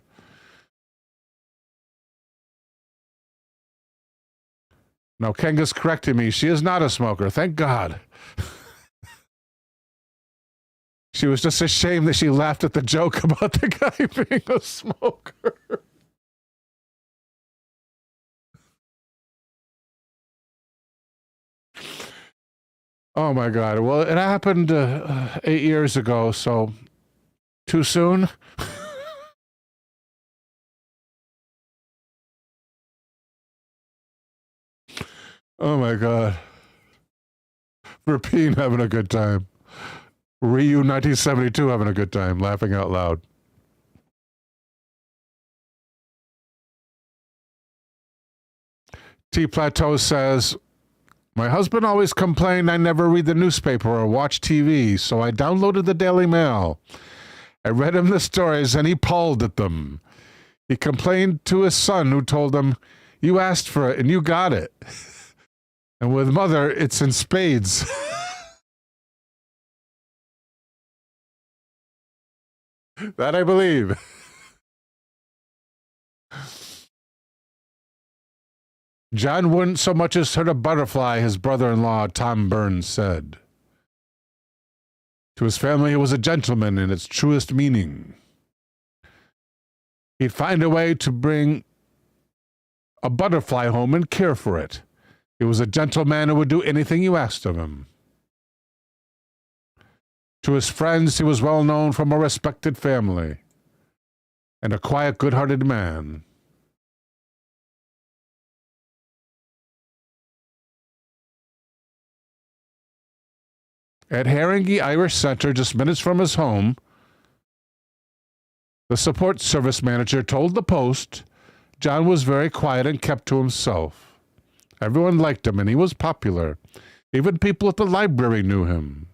No, Kenga's correcting me. She is not a smoker. Thank God. She was just ashamed that she laughed at the joke about the guy being a smoker. Oh, my God. Well, it happened 8 years ago, so too soon? Oh, my God. Rapine having a good time. Ryu 1972 having a good time, laughing out loud. T Plateau says, my husband always complained I never read the newspaper or watch TV, so I downloaded the Daily Mail. I read him the stories and he pawed at them. He complained to his son, who told him, you asked for it and you got it. And with mother, it's in spades. That I believe. John wouldn't so much as hurt a butterfly, his brother-in-law, Tom Burns, said. To his family, he was a gentleman in its truest meaning. He'd find a way to bring a butterfly home and care for it. He was a gentleman who would do anything you asked of him. To his friends, he was well known from a respected family and a quiet, good-hearted man. At Haringey Irish Center, just minutes from his home, the support service manager told the Post John was very quiet and kept to himself. Everyone liked him, and he was popular. Even people at the library knew him.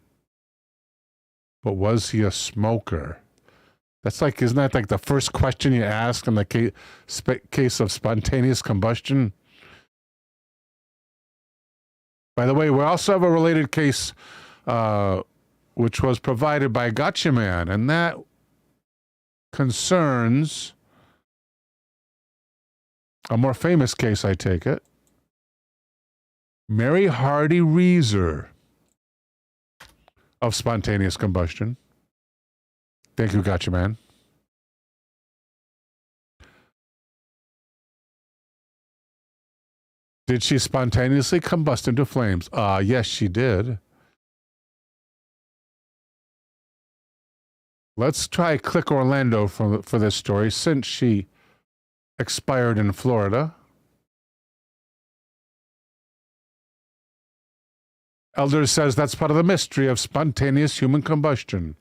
But was he a smoker? That's like, isn't that like the first question you ask in the case of spontaneous combustion? By the way, we also have a related case which was provided by Gotcha Man, and that concerns a more famous case, I take it. Mary Hardy Reeser of spontaneous combustion. Thank you, Gotcha Man. Did she spontaneously combust into flames? Yes, she did. Let's try Click Orlando for this story, since she expired in Florida. Elder says that's part of the mystery of spontaneous human combustion,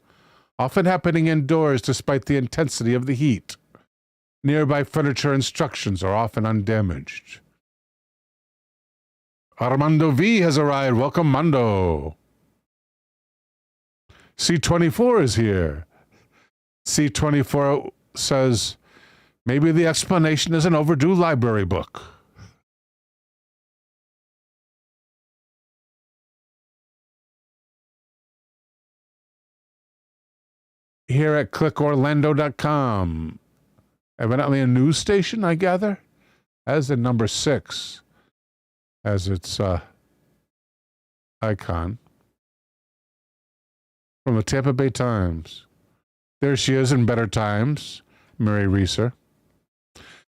often happening indoors despite the intensity of the heat. Nearby furniture and structures are often undamaged. Armando V has arrived. Welcome, Mando. C24 is here. C24 says, maybe the explanation is an overdue library book. Here at clickorlando.com. Evidently a news station, I gather, as in number 6 as its icon. From the Tampa Bay Times. There she is in better times, Mary Reeser.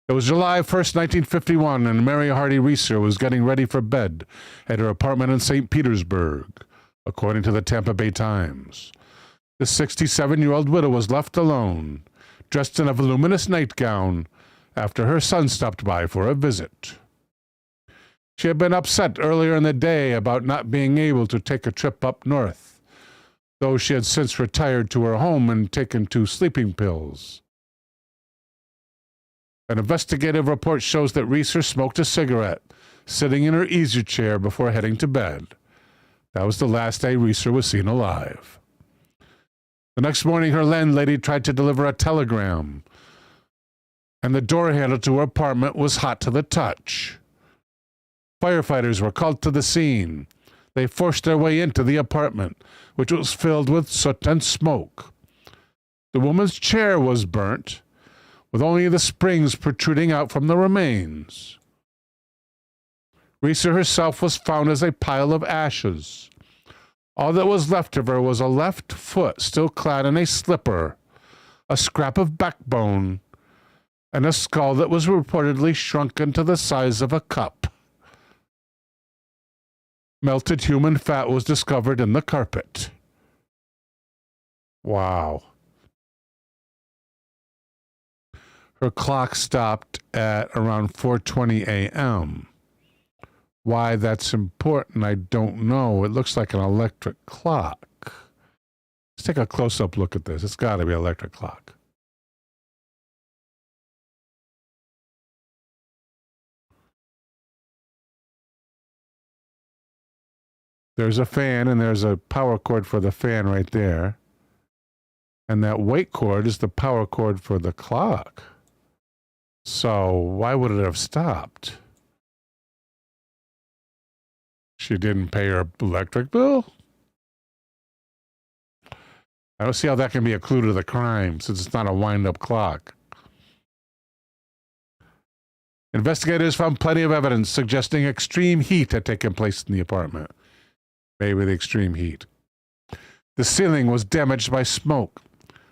It was July 1st, 1951, and Mary Hardy Reeser was getting ready for bed at her apartment in St. Petersburg, according to the Tampa Bay Times. The 67-year-old widow was left alone, dressed in a voluminous nightgown, after her son stopped by for a visit. She had been upset earlier in the day about not being able to take a trip up north, though she had since retired to her home and taken 2 sleeping pills. An investigative report shows that Reeser smoked a cigarette, sitting in her easy chair before heading to bed. That was the last day Reeser was seen alive. The next morning, her landlady tried to deliver a telegram, and the door handle to her apartment was hot to the touch. Firefighters were called to the scene. They forced their way into the apartment, which was filled with soot and smoke. The woman's chair was burnt, with only the springs protruding out from the remains. Reeser herself was found as a pile of ashes. All that was left of her was a left foot still clad in a slipper, a scrap of backbone, and a skull that was reportedly shrunken to the size of a cup. Melted human fat was discovered in the carpet. Wow. Her clock stopped at around 4:20 a.m. Why that's important, I don't know. It looks like an electric clock. Let's take a close-up look at this. It's got to be an electric clock. There's a fan, and there's a power cord for the fan right there. And that weight cord is the power cord for the clock. So why would it have stopped? She didn't pay her electric bill? I don't see how that can be a clue to the crime, since it's not a wind-up clock. Investigators found plenty of evidence suggesting extreme heat had taken place in the apartment. Maybe the extreme heat. The ceiling was damaged by smoke.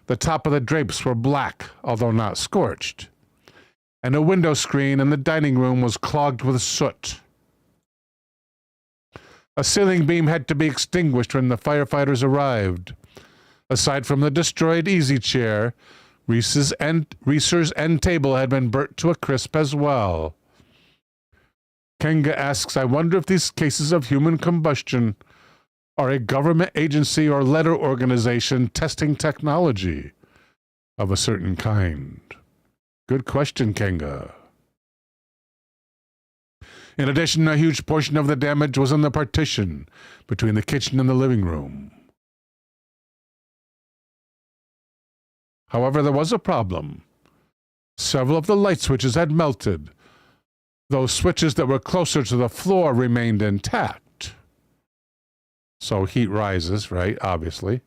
The top of the drapes were black, although not scorched. And a window screen in the dining room was clogged with soot. A ceiling beam had to be extinguished when the firefighters arrived. Aside from the destroyed easy chair, Reese's end table had been burnt to a crisp as well. Kenga asks, I wonder if these cases of human combustion are a government agency or letter organization testing technology of a certain kind. Good question, Kenga. In addition, a huge portion of the damage was in the partition between the kitchen and the living room. However, there was a problem. Several of the light switches had melted. Those switches that were closer to the floor remained intact. So heat rises, right? Obviously.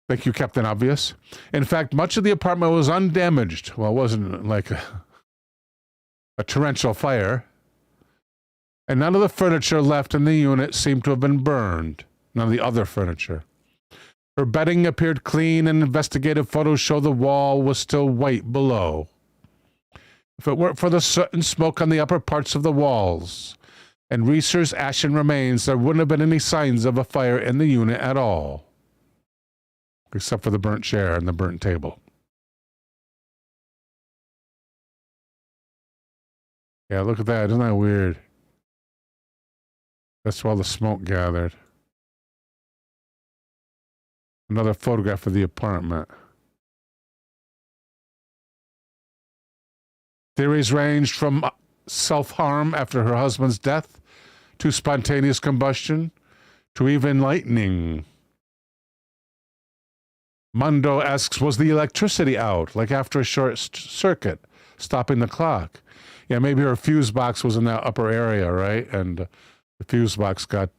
Thank you, Captain Obvious. In fact, much of the apartment was undamaged. Well, it wasn't like a torrential fire. And none of the furniture left in the unit seemed to have been burned. None of the other furniture. Her bedding appeared clean, and investigative photos show the wall was still white below. If it weren't for the soot and smoke on the upper parts of the walls and Reeser's ashen remains, there wouldn't have been any signs of a fire in the unit at all. Except for the burnt chair and the burnt table. Yeah, look at that. Isn't that weird? That's where all the smoke gathered. Another photograph of the apartment. Theories ranged from self-harm after her husband's death to spontaneous combustion to even lightning. Mundo asks, was the electricity out, like after a short circuit, stopping the clock? Yeah, maybe her fuse box was in that upper area, right? And the fuse box got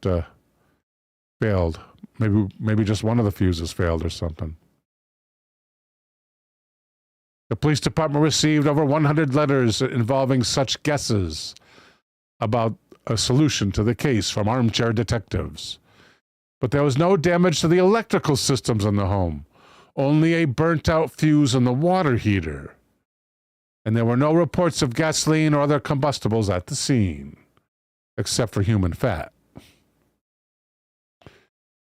failed. Maybe just one of the fuses failed or something. The police department received over 100 letters involving such guesses about a solution to the case from armchair detectives. But there was no damage to the electrical systems in the home, only a burnt-out fuse in the water heater. And there were no reports of gasoline or other combustibles at the scene, except for human fat.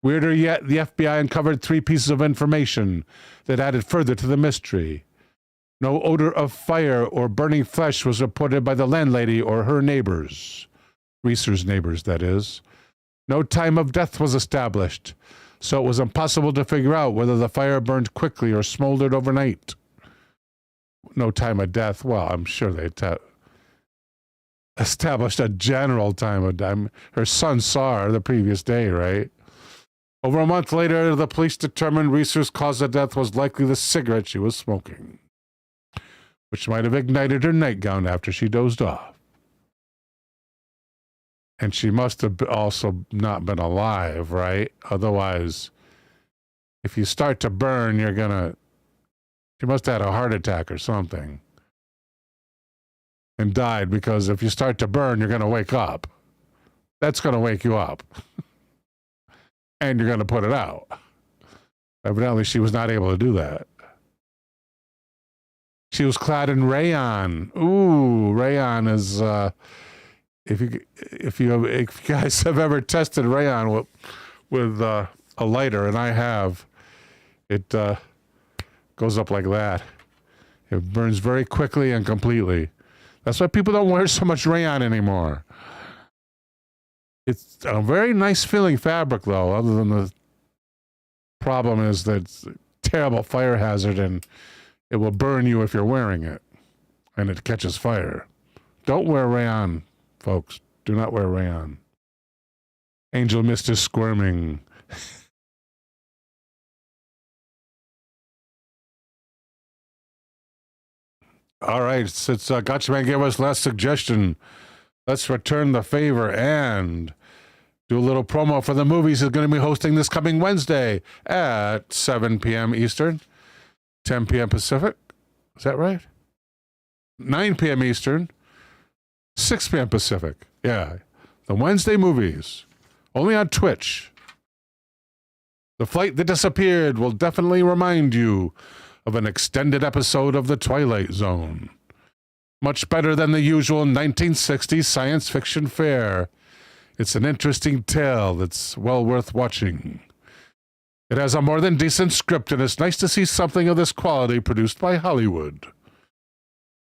Weirder yet, the FBI uncovered 3 pieces of information that added further to the mystery. No odor of fire or burning flesh was reported by the landlady or her neighbors. Reeser's neighbors, that is. No time of death was established, so it was impossible to figure out whether the fire burned quickly or smoldered overnight. No time of death. Well, I'm sure they established a general time of death. Her son saw her the previous day, right? Over a month later, the police determined Reeser's cause of death was likely the cigarette she was smoking, which might have ignited her nightgown after she dozed off. And she must have also not been alive, right? Otherwise, if you start to burn, she must have had a heart attack or something. and died because if you start to burn, you're going to wake up. That's going to wake you up. And you're going to put it out. Evidently, she was not able to do that. She was clad in rayon. Ooh, rayon is, if you guys have ever tested rayon with a lighter, and I have, it goes up like that. It burns very quickly and completely. That's why people don't wear so much rayon anymore. It's a very nice feeling fabric, though, other than the problem is that it's a terrible fire hazard and it will burn you if you're wearing it and it catches fire. Don't wear rayon, folks. Do not wear rayon. Angel Mist is squirming. All right, since Gotcha Man gave us last suggestion, let's return the favor and do a little promo for the movies he's going to be hosting this coming Wednesday at 7 p.m. Eastern, 10 p.m. Pacific. Is that right? 9 p.m. Eastern, 6 p.m. Pacific. Yeah, the Wednesday movies, only on Twitch. The Flight That Disappeared will definitely remind you of an extended episode of The Twilight Zone. Much better than the usual 1960s science fiction fare. It's an interesting tale that's well worth watching. It has a more than decent script, and it's nice to see something of this quality produced by Hollywood.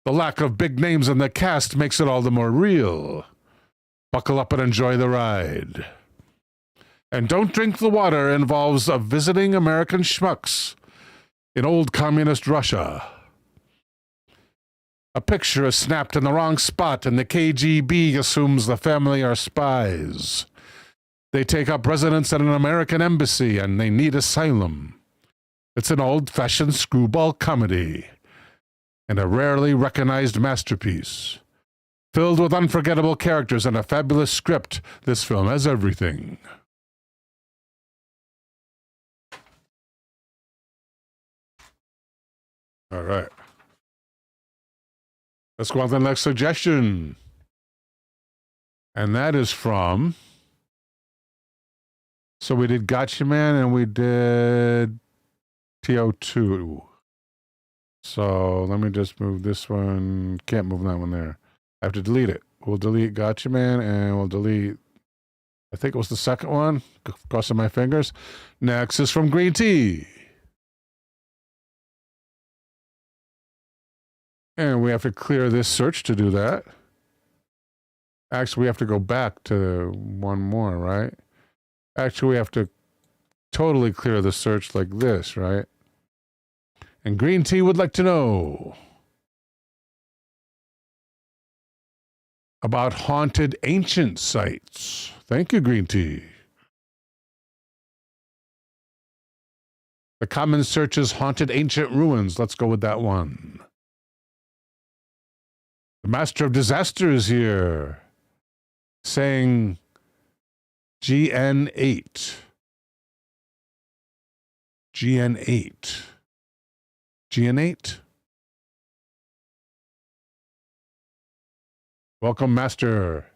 The lack of big names in the cast makes it all the more real. Buckle up and enjoy the ride. And Don't Drink the Water involves a visiting American schmucks in old communist Russia. A picture is snapped in the wrong spot, and the KGB assumes the family are spies. They take up residence at an American embassy, and they need asylum. It's an old-fashioned screwball comedy, and a rarely recognized masterpiece. Filled with unforgettable characters and a fabulous script, this film has everything. All right. Let's go on to the next suggestion. And that is from... So we did Gotcha Man and we did TO2. So let me just move this one. Can't move that one there. I have to delete it. We'll delete Gotcha Man and we'll delete... I think it was the second one. Crossing my fingers. Next is from Green Tea. And we have to clear this search to do that. Actually, we have to go back to one more, right? Actually, we have to totally clear the search like this, right? And Green Tea would like to know about haunted ancient sites. Thank you, Green Tea. The common search is haunted ancient ruins. Let's go with that one. The Master of Disaster is here, saying GN8. GN8. GN8? Welcome, Master.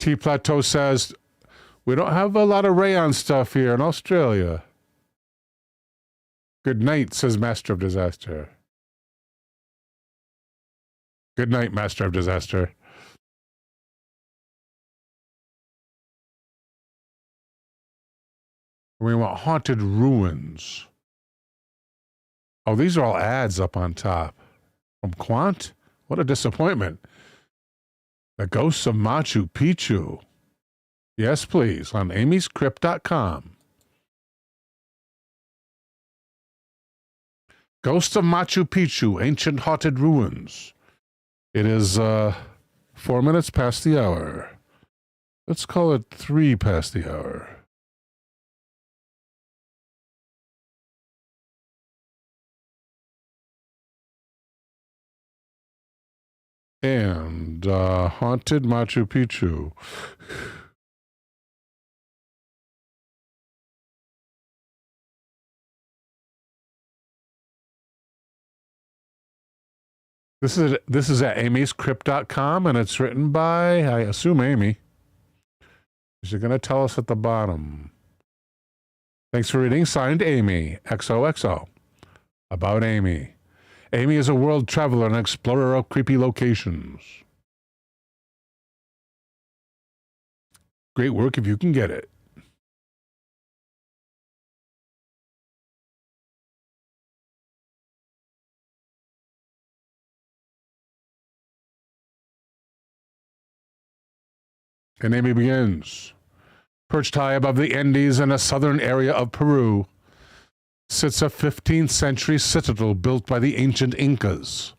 T Plateau says, we don't have a lot of rayon stuff here in Australia. Good night, says Master of Disaster. Good night, Master of Disaster. We want haunted ruins. Oh, these are all ads up on top. From Quant? What a disappointment. The Ghosts of Machu Picchu. Yes, please, on amyscrypt.com. Ghosts of Machu Picchu, Ancient Haunted Ruins. It is 4 minutes past the hour. Let's call it 3 past the hour. And Haunted Machu Picchu. This is at amyscrypt.com, and it's written by, I assume, Amy. She's going to tell us at the bottom. Thanks for reading. Signed, Amy. XOXO. About Amy. Amy is a world traveler and explorer of creepy locations. Great work if you can get it. And Amy begins. Perched high above the Andes in a southern area of Peru sits a 15th century citadel built by the ancient Incas.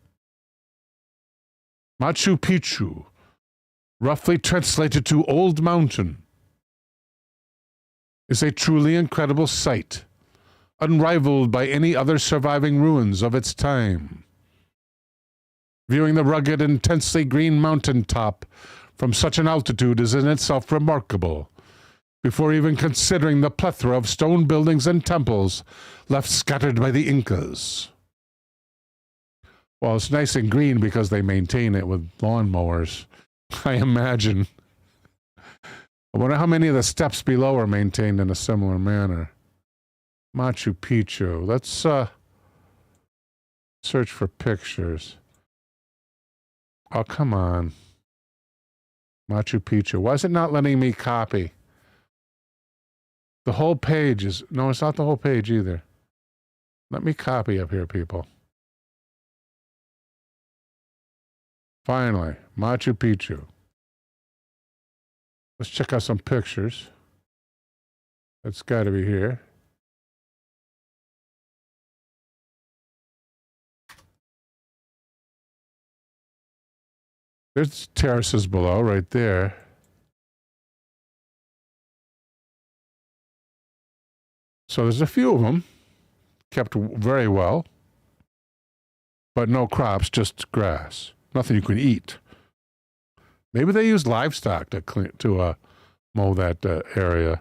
Machu Picchu, roughly translated to Old Mountain, is a truly incredible sight, unrivaled by any other surviving ruins of its time. Viewing the rugged, intensely green mountain top from such an altitude is in itself remarkable, before even considering the plethora of stone buildings and temples left scattered by the Incas. Well, it's nice and green because they maintain it with lawnmowers, I imagine. I wonder how many of the steps below are maintained in a similar manner. Machu Picchu. Let's search for pictures. Oh, come on. Machu Picchu. Why is it not letting me copy? The whole page is... No, it's not the whole page either. Let me copy up here, people. Finally, Machu Picchu. Let's check out some pictures. That's got to be here. There's terraces below, right there. So there's a few of them, kept very well, but no crops, just grass. Nothing you can eat. Maybe they use livestock to mow that area.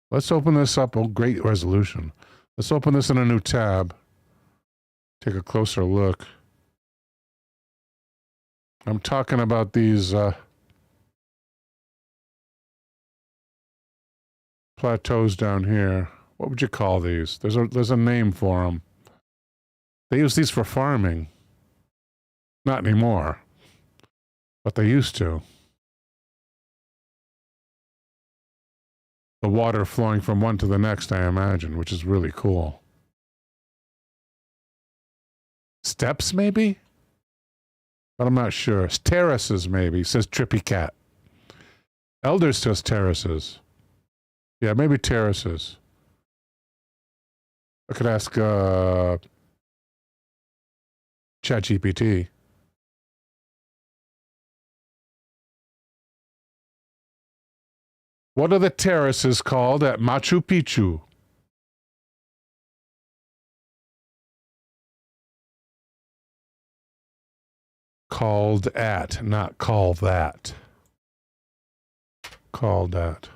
Let's open this up. Oh, great resolution. Let's open this in a new tab. Take a closer look. I'm talking about these plateaus down here. What would you call these? There's a name for them. They use these for farming. Not anymore, but they used to. The water flowing from one to the next, I imagine, which is really cool. Steps, maybe? But I'm not sure. Terraces, maybe, says Trippy Cat. Elder says terraces. Yeah, maybe terraces. I could ask ChatGPT. What are the terraces called at Machu Picchu? Called at, not call that. Called at.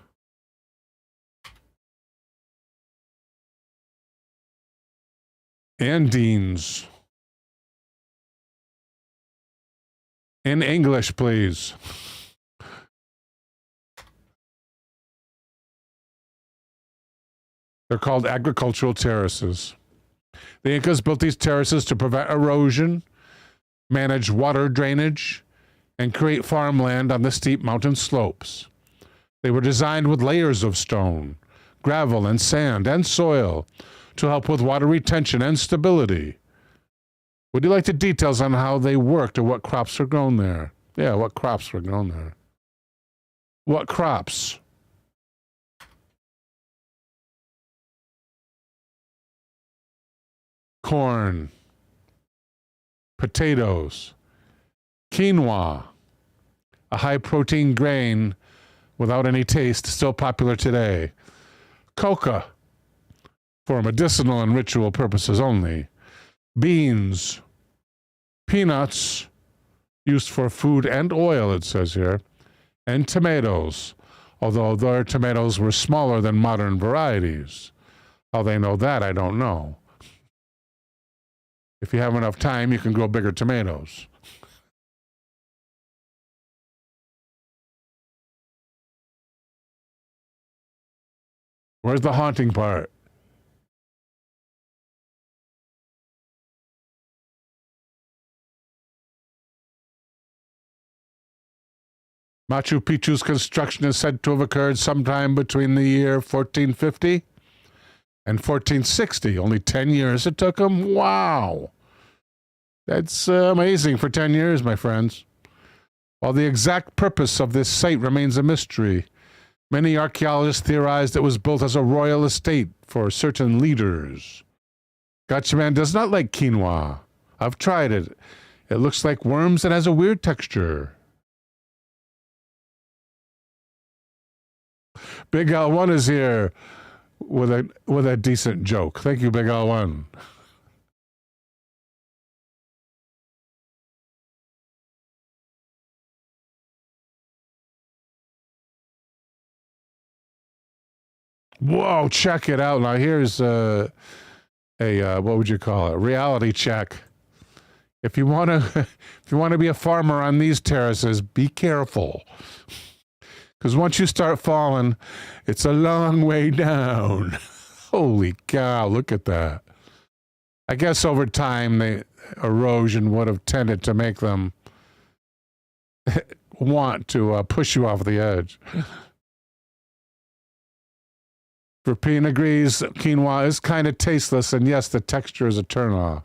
Andines. In English, please. They're called agricultural terraces. The Incas built these terraces to prevent erosion, manage water drainage, and create farmland on the steep mountain slopes. They were designed with layers of stone, gravel, and sand, and soil to help with water retention and stability. Would you like the details on how they worked or what crops were grown there? Yeah, what crops were grown there? What crops? Corn, potatoes, quinoa, a high-protein grain without any taste, still popular today. Coca, for medicinal and ritual purposes only. Beans, peanuts, used for food and oil, it says here, and tomatoes, although their tomatoes were smaller than modern varieties. How they know that, I don't know. If you have enough time, you can grow bigger tomatoes. Where's the haunting part? Machu Picchu's construction is said to have occurred sometime between the year 1450 and 1460. Only 10 years it took them? Wow. That's amazing for 10 years, my friends. While the exact purpose of this site remains a mystery, many archaeologists theorized it was built as a royal estate for certain leaders. Gotcha Man does not like quinoa. I've tried it. It looks like worms and has a weird texture. Big L1 is here with a decent joke. Thank you, Big L1. Whoa, check it out. Now here's a what would you call it? Reality check. If you want to be a farmer on these terraces, be careful. Because once you start falling, it's a long way down. Holy cow, look at that. I guess over time, the erosion would have tended to make them want to push you off the edge. Verpine agrees quinoa is kind of tasteless, and yes, the texture is a turnoff.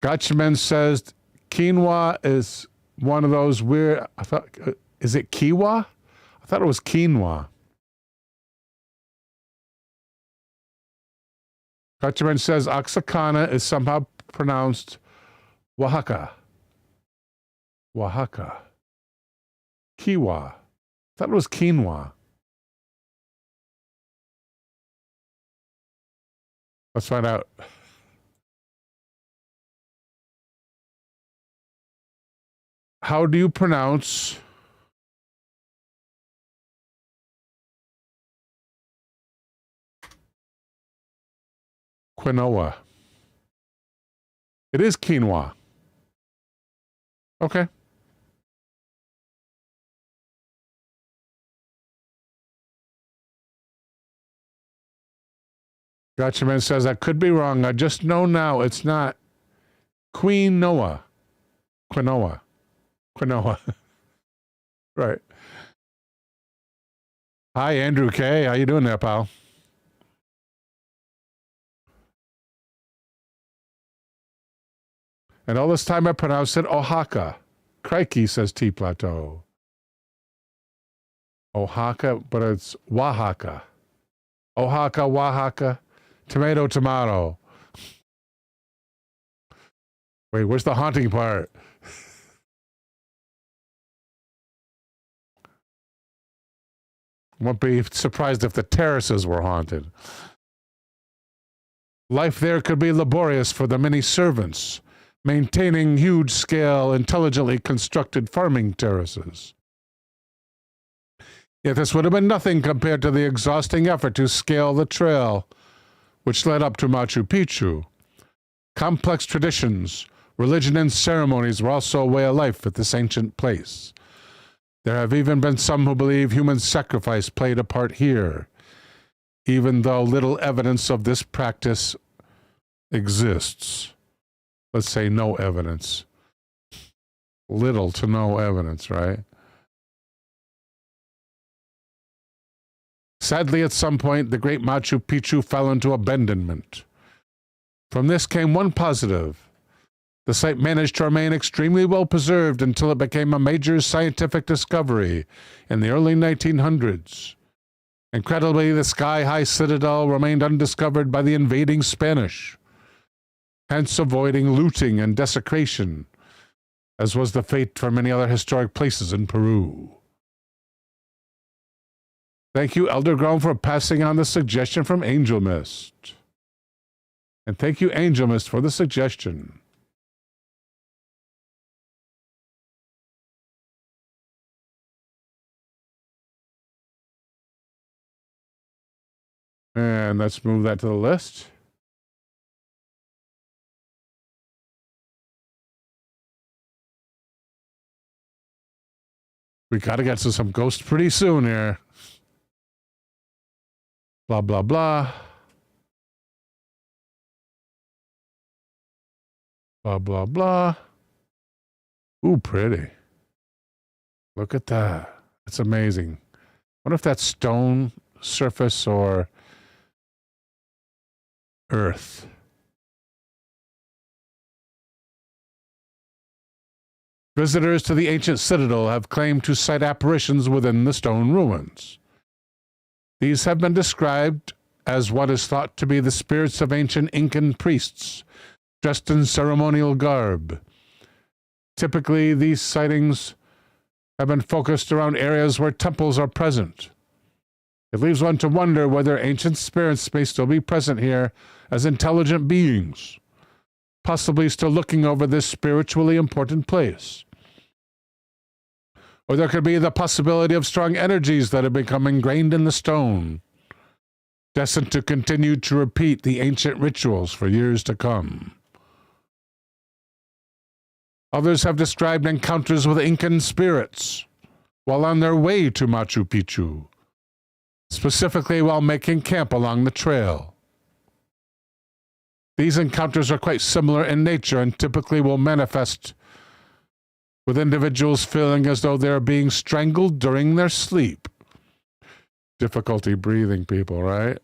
Gotchaman says quinoa is one of those weird. I thought, is it kiwa? I thought it was quinoa. Gotchaman says Oaxacana is somehow pronounced Oaxaca. Oaxaca. Kiwa. I thought it was quinoa. Let's find out. How do you pronounce quinoa? It is quinoa. Okay. Gotcha Man says, I could be wrong. I just know now it's not quinoa. Quinoa. Quinoa. Right. Hi, Andrew K. How you doing there, pal? And all this time I pronounced it Oaxaca. Crikey, says T Plateau. Oaxaca, but it's Oaxaca. Oaxaca, Oaxaca. Tomato, tomato. Wait, where's the haunting part? Won't be surprised if the terraces were haunted. Life there could be laborious for the many servants, maintaining huge-scale, intelligently constructed farming terraces. Yet this would have been nothing compared to the exhausting effort to scale the trail which led up to Machu Picchu. Complex traditions, religion, and ceremonies were also a way of life at this ancient place. There have even been some who believe human sacrifice played a part here, even though little evidence of this practice exists. Let's say no evidence. Little to no evidence, right? Sadly, at some point, the great Machu Picchu fell into abandonment. From this came one positive. The site managed to remain extremely well preserved until it became a major scientific discovery in the early 1900s. Incredibly, the sky-high citadel remained undiscovered by the invading Spanish, hence avoiding looting and desecration, as was the fate for many other historic places in Peru. Thank you, Elder Grown, for passing on the suggestion from Angel Mist. And thank you, Angel Mist, for the suggestion. And let's move that to the list. We got to get to some ghosts pretty soon here. Blah, blah, blah. Blah, blah, blah. Ooh, pretty. Look at that. It's amazing. I wonder if that's stone surface or earth. Visitors to the ancient citadel have claimed to sight apparitions within the stone ruins. These have been described as what is thought to be the spirits of ancient Incan priests, dressed in ceremonial garb. Typically, these sightings have been focused around areas where temples are present. It leaves one to wonder whether ancient spirits may still be present here as intelligent beings, possibly still looking over this spiritually important place. Or there could be the possibility of strong energies that have become ingrained in the stone, destined to continue to repeat the ancient rituals for years to come. Others have described encounters with Incan spirits while on their way to Machu Picchu, specifically while making camp along the trail. These encounters are quite similar in nature and typically will manifest with individuals feeling as though they are being strangled during their sleep. Difficulty breathing, people, right?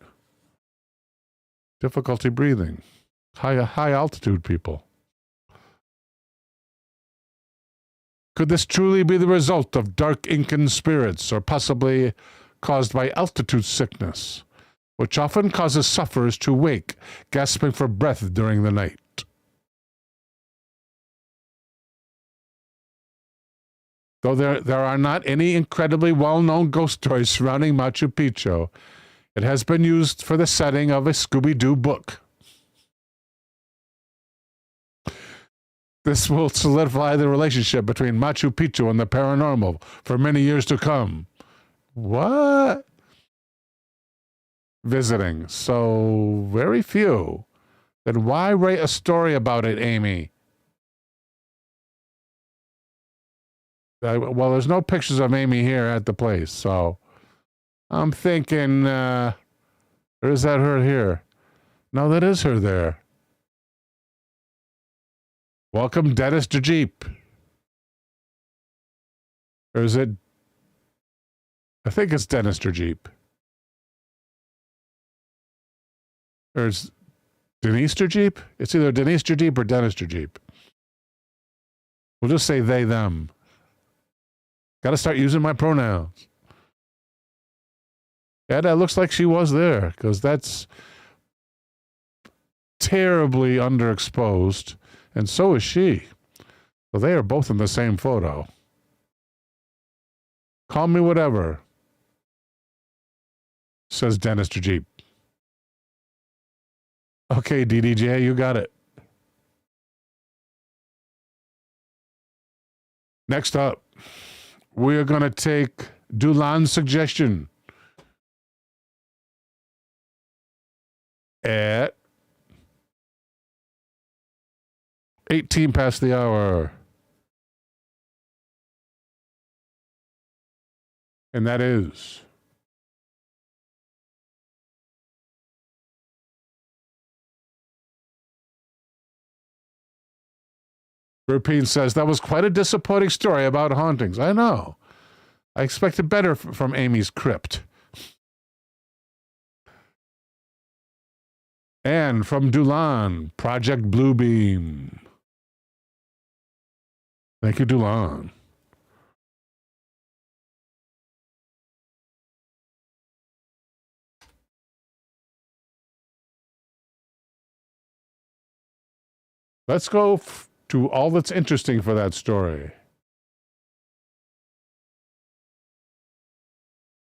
Difficulty breathing. High altitude people. Could this truly be the result of dark Incan spirits, or possibly caused by altitude sickness, which often causes sufferers to wake, gasping for breath during the night? Though there are not any incredibly well-known ghost stories surrounding Machu Picchu, it has been used for the setting of a Scooby-Doo book. This will solidify the relationship between Machu Picchu and the paranormal for many years to come. What? Visiting. So very few. Then why write a story about it, Amy? Well, there's no pictures of Amy here at the place, so I'm thinking, or is that her here? No, that is her there. Welcome, Dennis Jeep. Or is it? I think it's Dennis Jeep. Or is Denise Jeep? It's either Denise Jeep or Dennis Jeep. We'll just say they, them. Got to start using my pronouns. Yeah, that looks like she was there, because that's terribly underexposed, and so is she. So they are both in the same photo. Call me whatever, says Dennis Jeep. Okay, DDJ, you got it. Next up, we're going to take Dulan's suggestion at 18 past the hour. And that is Rupine says, that was quite a disappointing story about hauntings. I know. I expected better from Amy's crypt. And from Dulan, Project Bluebeam. Thank you, Dulan. Let's go to all that's interesting for that story.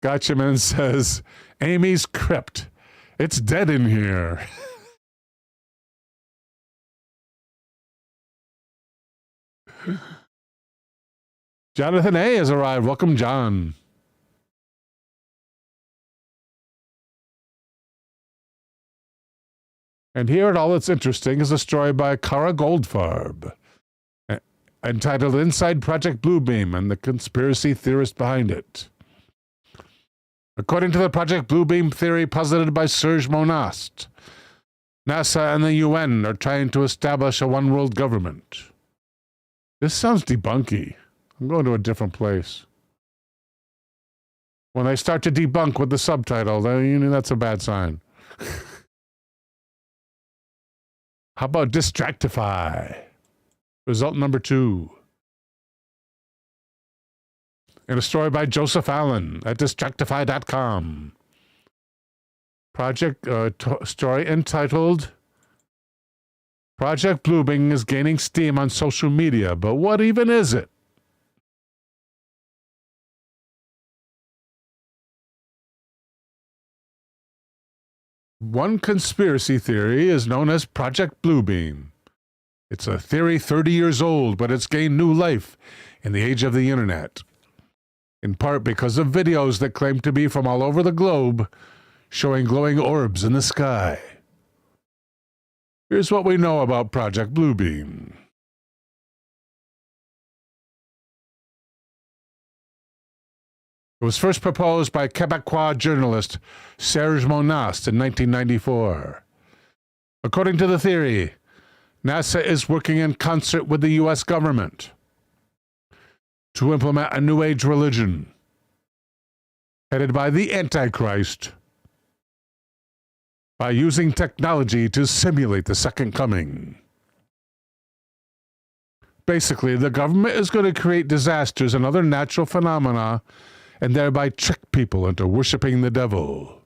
Gotchaman says, Amy's crypt. It's dead in here. Jonathan A. has arrived. Welcome, John. And here at All That's Interesting is a story by Kara Goldfarb. entitled Inside Project Bluebeam and the Conspiracy Theorist Behind It. According to the Project Bluebeam theory posited by Serge Monast, NASA and the UN are trying to establish a one-world government. This sounds debunky. I'm going to a different place. When they start to debunk with the subtitle, then you know that's a bad sign. How about Distractify? Result number 2. In a story by Joseph Allen at Distractify.com. Story entitled Project Bluebeam is gaining steam on social media, but what even is it? One conspiracy theory is known as Project Bluebeam. It's a theory 30 years old, but it's gained new life in the age of the internet. In part because of videos that claim to be from all over the globe, showing glowing orbs in the sky. Here's what we know about Project Bluebeam. It was first proposed by Quebecois journalist Serge Monast in 1994. According to the theory, NASA is working in concert with the U.S. government to implement a New Age religion headed by the Antichrist by using technology to simulate the Second Coming. Basically, the government is going to create disasters and other natural phenomena and thereby trick people into worshiping the devil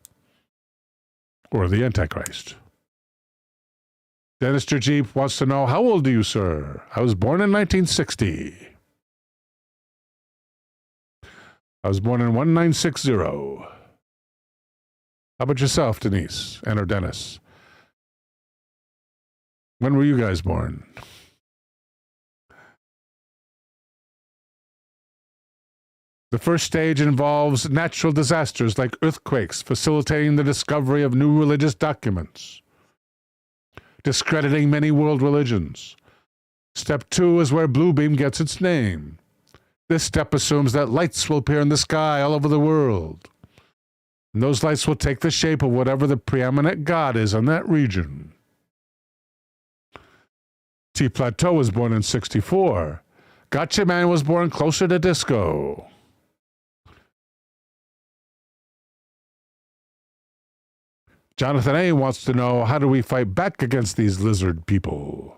or the Antichrist. Dennis Jeep wants to know, how old are you, sir? I was born in 1960. I was born in 1960. How about yourself, Denise and or Dennis? When were you guys born? The first stage involves natural disasters like earthquakes, facilitating the discovery of new religious documents, discrediting many world religions. Step 2 is where Bluebeam gets its name. This step assumes that lights will appear in the sky all over the world, and those lights will take the shape of whatever the preeminent god is in that region. T. Plateau was born in 1964. Gotcha Man was born closer to disco. Jonathan A. wants to know, how do we fight back against these lizard people?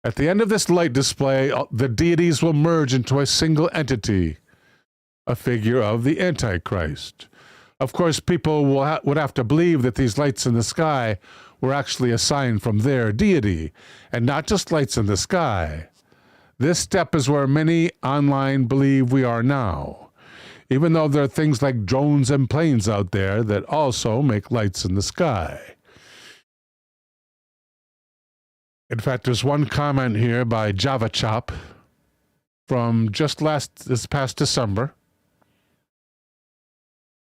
At the end of this light display, the deities will merge into a single entity, a figure of the Antichrist. Of course, people would have to believe that these lights in the sky were actually a sign from their deity, and not just lights in the sky. This step is where many online believe we are now, even though there are things like drones and planes out there that also make lights in the sky. In fact, there's one comment here by Java Chop from this past December.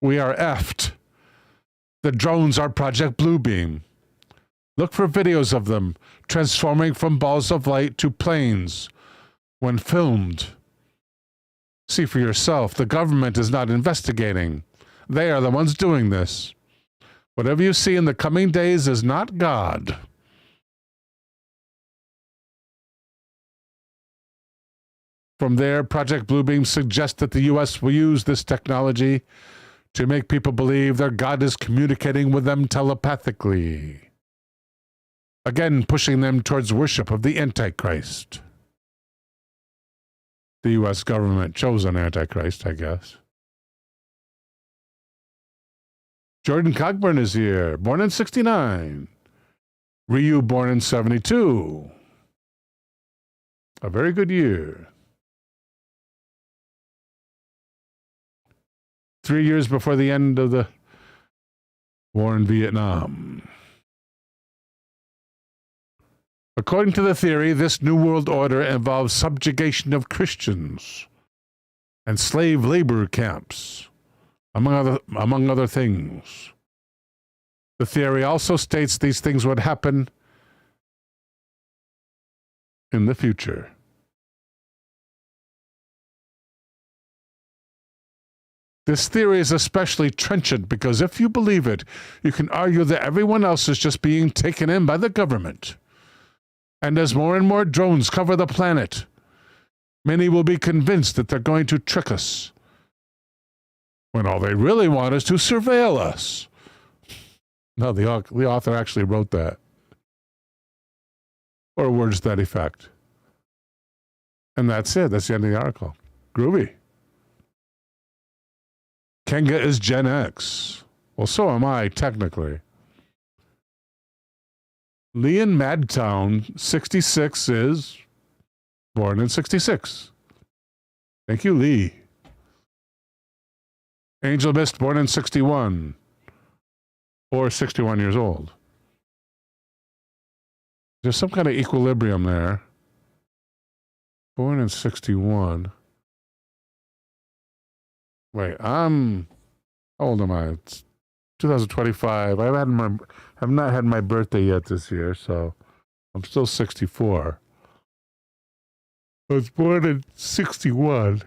We are effed. The drones are Project Bluebeam. Look for videos of them transforming from balls of light to planes when filmed. See for yourself, the government is not investigating. They are the ones doing this. Whatever you see in the coming days is not God. From there, Project Bluebeam suggests that the U.S. will use this technology to make people believe their God is communicating with them telepathically. Again, pushing them towards worship of the Antichrist. The U.S. government chose an Antichrist, I guess. Jordan Cogburn is here, born in 1969. Ryu, born in 1972. A very good year. 3 years before the end of the war in Vietnam. According to the theory, this New World Order involves subjugation of Christians and slave labor camps, among other things. The theory also states these things would happen in the future. This theory is especially trenchant because if you believe it, you can argue that everyone else is just being taken in by the government. And as more and more drones cover the planet, many will be convinced that they're going to trick us, when all they really want is to surveil us. No, the author actually wrote that. Or words to that effect. And that's it. That's the end of the article. Groovy. Kenga is Gen X. Well, so am I, technically. Lee in Madtown, 66, is born in 66. Thank you, Lee. Angel Mist, born in 61. Or 61 years old. There's some kind of equilibrium there. Born in 61. Wait, how old am I? It's 2025. I've not had my birthday yet this year, so I'm still 64. I was born in 61.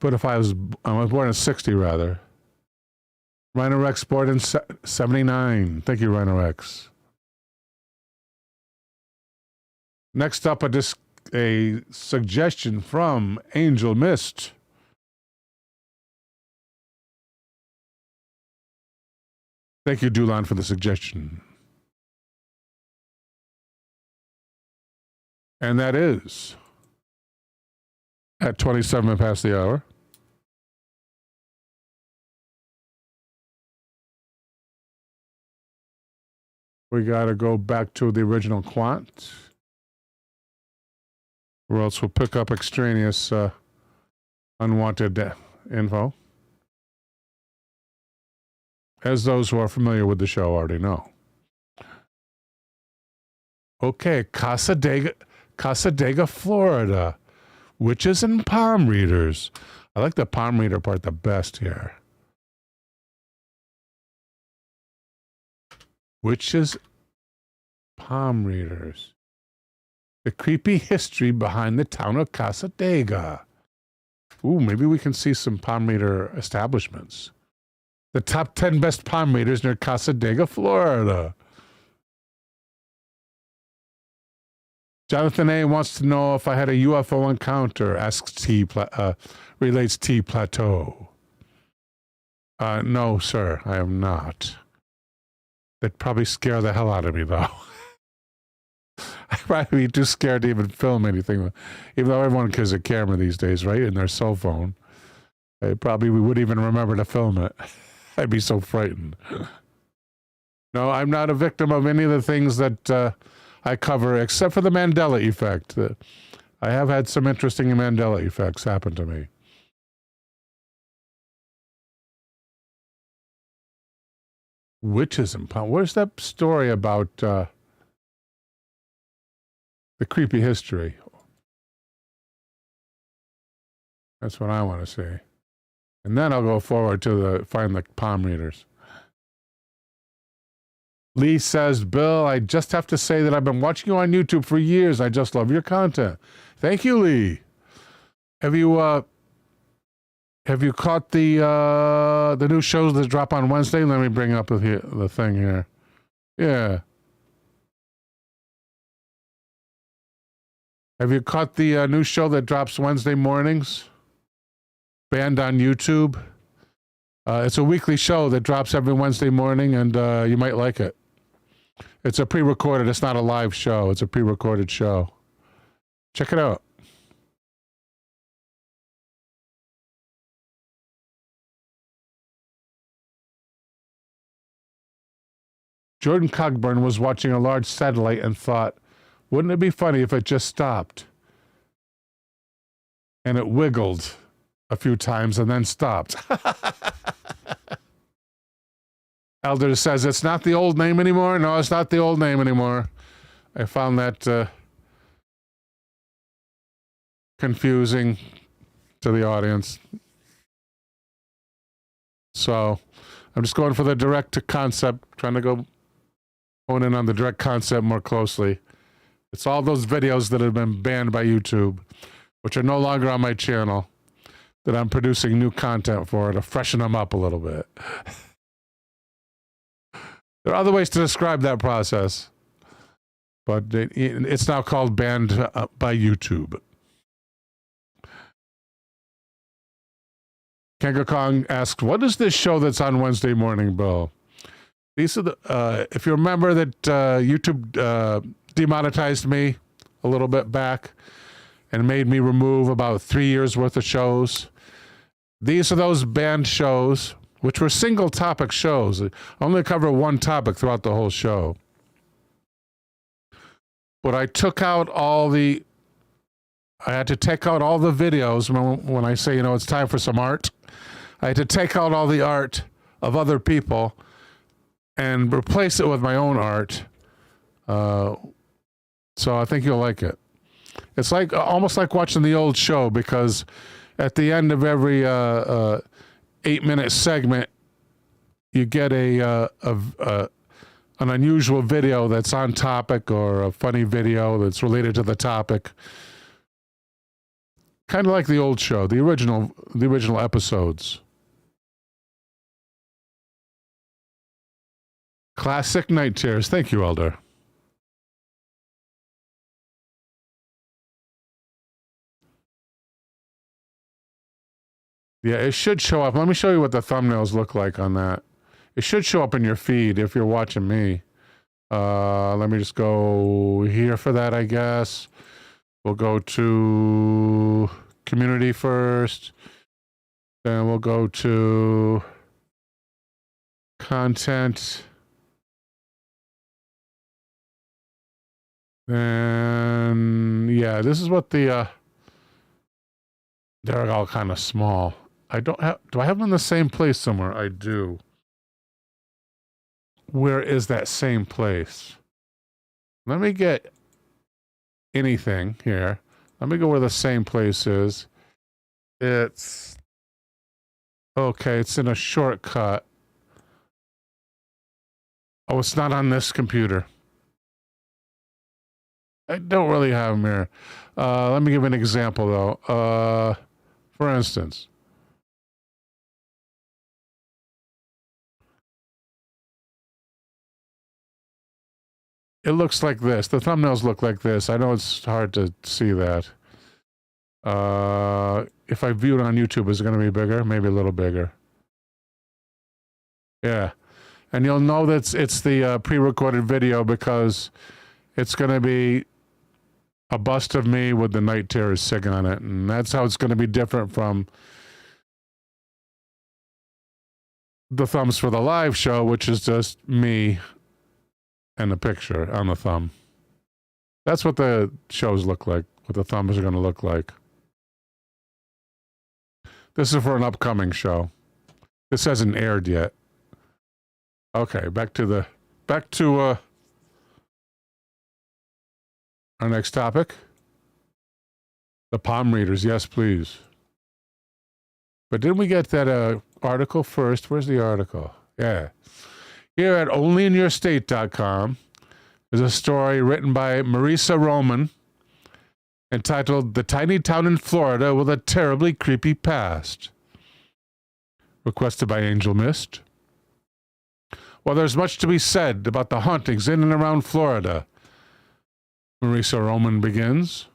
But I was born in 60, rather. Rhino Rex born in 79. Thank you, Rhino Rex. Next up, a suggestion from Angel Mist. Thank you, Dulon, for the suggestion. And that is at 27 past the hour. We got to go back to the original quant, or else we'll pick up extraneous unwanted info, as those who are familiar with the show already know. Okay, Cassadaga, Florida. Witches and palm readers. I like the palm reader part the best here. Witches, palm readers. The creepy history behind the town of Cassadaga. Ooh, maybe we can see some palm reader establishments. The top 10 best palm readers near Cassadaga, Florida. Jonathan A. wants to know if I had a UFO encounter, asks T, relates T Plateau. No, sir, I am not. That'd probably scare the hell out of me, though. I'd probably be too scared to even film anything. Even though everyone carries a camera these days, right, in their cell phone. We wouldn't even remember to film it. I'd be so frightened. No, I'm not a victim of any of the things that I cover, except for the Mandela effect. I have had some interesting Mandela effects happen to me. Witches and palm. Where's that story about the creepy history? That's what I want to see. And then I'll go forward to find the palm readers. Lee says, Bill, I just have to say that I've been watching you on YouTube for years. I just love your content. Thank you, Lee. Have you caught the new shows that drop on Wednesday? Let me bring up the thing here. Yeah. Have you caught the new show that drops Wednesday mornings? Banned on YouTube. It's a weekly show that drops every Wednesday morning, and you might like it. It's a pre-recorded. It's not a live show. It's a pre-recorded show. Check it out. Jordan Cogburn was watching a large satellite and thought, wouldn't it be funny if it just stopped? And it wiggled a few times and then stopped. Elder says, it's not the old name anymore. No, it's not the old name anymore. I found that confusing to the audience. So I'm just going for the direct to concept, trying to go hone in on the direct concept more closely. It's all those videos that have been banned by YouTube, which are no longer on my channel, that I'm producing new content for to freshen them up a little bit. There are other ways to describe that process, but it's now called banned by YouTube. Kangaroo Kong asks, what is this show that's on Wednesday morning, Bill? These are the, if you remember that YouTube demonetized me a little bit back and made me remove about 3 years worth of shows. These are those banned shows, which were single topic shows. They only cover one topic throughout the whole show. But I took out all the, I had to take out all the videos when I say, you know, it's time for some art. I had to take out all the art of other people and replace it with my own art. So I think you'll like it. It's like almost like watching the old show, because at the end of every 8-minute segment, you get an unusual video that's on topic, or a funny video that's related to the topic. Kind of like the old show, the original episodes. Classic Night Terrors. Thank you, Elder. Yeah, it should show up. Let me show you what the thumbnails look like on that. It should show up in your feed if you're watching me. Let me just go here for that, I guess. We'll go to community first. Then we'll go to content. Then, yeah, this is what the, they're all kind of small. I don't have, do I have them in the same place somewhere? I do. Where is that same place? Let me get anything here. Let me go where the same place is. It's, okay, it's in a shortcut. Oh, it's not on this computer. I don't really have them here. Let me give an example, though. For instance, it looks like this. The thumbnails look like this. I know it's hard to see that. If I view it on YouTube, is it going to be bigger? Maybe a little bigger. Yeah. And you'll know that it's the pre-recorded video, because it's going to be a bust of me with the Night Terrors singing on it. And that's how it's going to be different from the thumbs for the live show, which is just me and the picture on the thumb. That's what the shows look like, what the thumbs are going to look like. This is for an upcoming show. This hasn't aired yet. Okay, back to our next topic. The palm readers, yes, please. But didn't we get that article first? Where's the article? Yeah. Here at onlyinyourstate.com is a story written by Marisa Roman entitled "The Tiny Town in Florida with a Terribly Creepy Past." Requested by Angel Mist. Well, there's much to be said about the hauntings in and around Florida, Marisa Roman begins.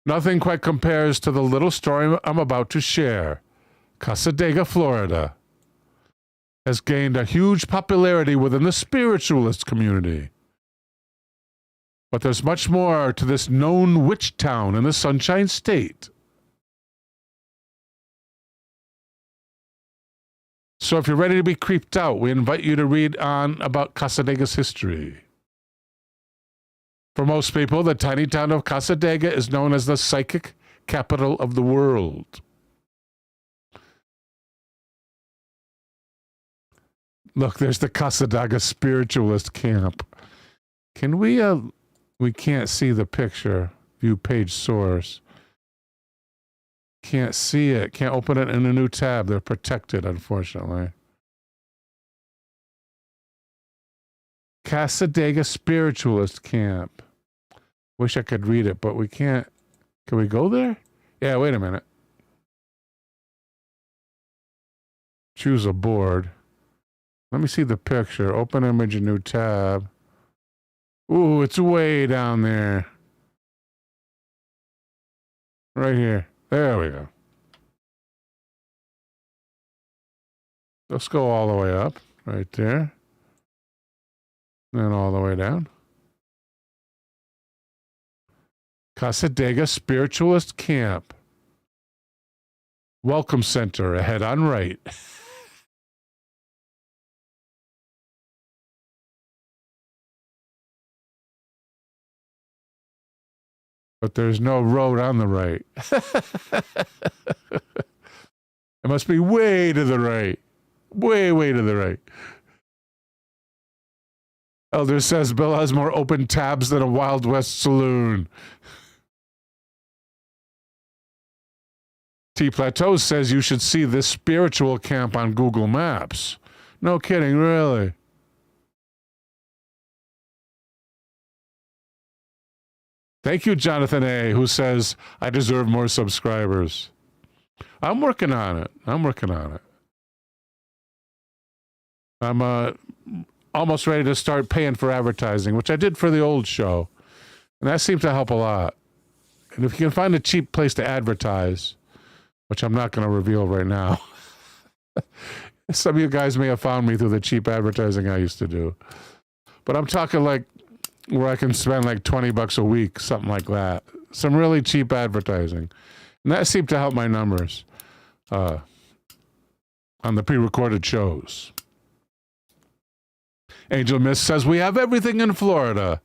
Nothing quite compares to the little story I'm about to share. Cassadaga, Florida, has gained a huge popularity within the spiritualist community. But there's much more to this known witch town in the Sunshine State. So if you're ready to be creeped out, we invite you to read on about Cassadaga's history. For most people, the tiny town of Cassadaga is known as the psychic capital of the world. Look, there's the Cassadaga spiritualist camp. Can we can't see the picture. View page source. Can't see it. Can't open it in a new tab. They're protected, unfortunately. Cassadaga spiritualist camp. Wish I could read it, but we can't. Can we go there? Yeah, wait a minute. Choose a board. Let me see the picture. Open image, a new tab. Ooh, it's way down there. Right here. There we go. Let's go all the way up. Right there. Then all the way down. Cassadaga Spiritualist Camp. Welcome Center, ahead on right. But there's no road on the right. It must be way to the right. Way, way to the right. Elder says Bill has more open tabs than a Wild West saloon. T Plateau says you should see this spiritual camp on Google Maps. No kidding, really. Thank you, Jonathan A., who says, I deserve more subscribers. I'm working on it. I'm almost ready to start paying for advertising, which I did for the old show. And that seemed to help a lot. And if you can find a cheap place to advertise, which I'm not going to reveal right now. Some of you guys may have found me through the cheap advertising I used to do. But I'm talking like where I can spend like $20 a week, something like that. Some really cheap advertising. And that seemed to help my numbers on the pre-recorded shows. Angel Mist says, we have everything in Florida.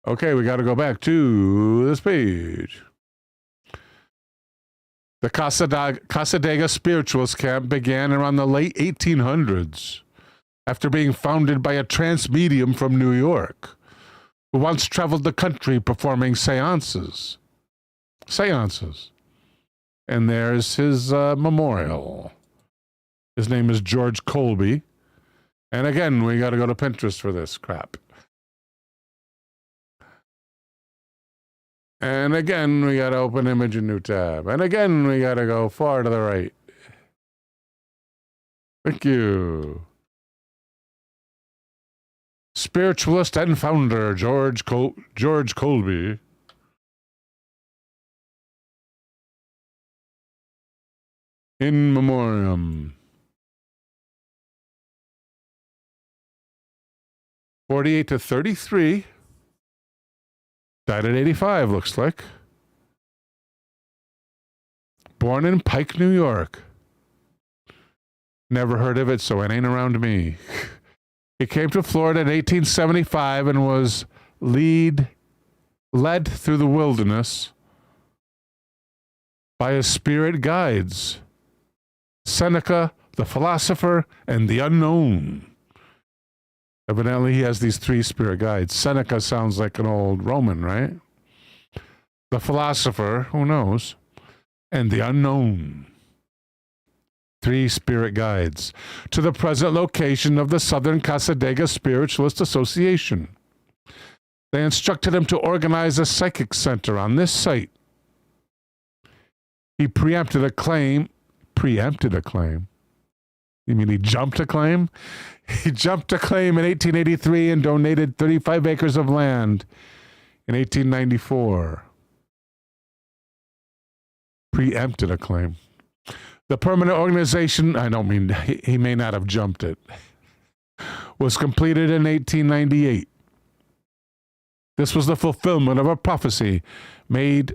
Okay, we got to go back to this page. The Cassadaga Spiritualist Camp began around the late 1800s after being founded by a trance medium from New York who once traveled the country performing seances. And there's his memorial. His name is George Colby. And again, we got to go to Pinterest for this crap. And again, we got to open image and new tab. And again, we got to go far to the right. Thank you. Spiritualist and founder, George Colby. In memoriam. 48 to 33. Died at 85, looks like. Born in Pike, New York. Never heard of it, so it ain't around me. He came to Florida in 1875 and was led through the wilderness by his spirit guides, Seneca, the philosopher, and the unknown. Evidently, he has these three spirit guides. Seneca sounds like an old Roman, right? The philosopher, who knows? And the unknown. Three spirit guides to the present location of the Southern Cassadaga Spiritualist Association. They instructed him to organize a psychic center on this site. He preempted a claim. You mean he jumped a claim? He jumped a claim in 1883 and donated 35 acres of land in 1894. Preempted a claim. The permanent organization, I don't mean, he may not have jumped it, was completed in 1898. This was the fulfillment of a prophecy made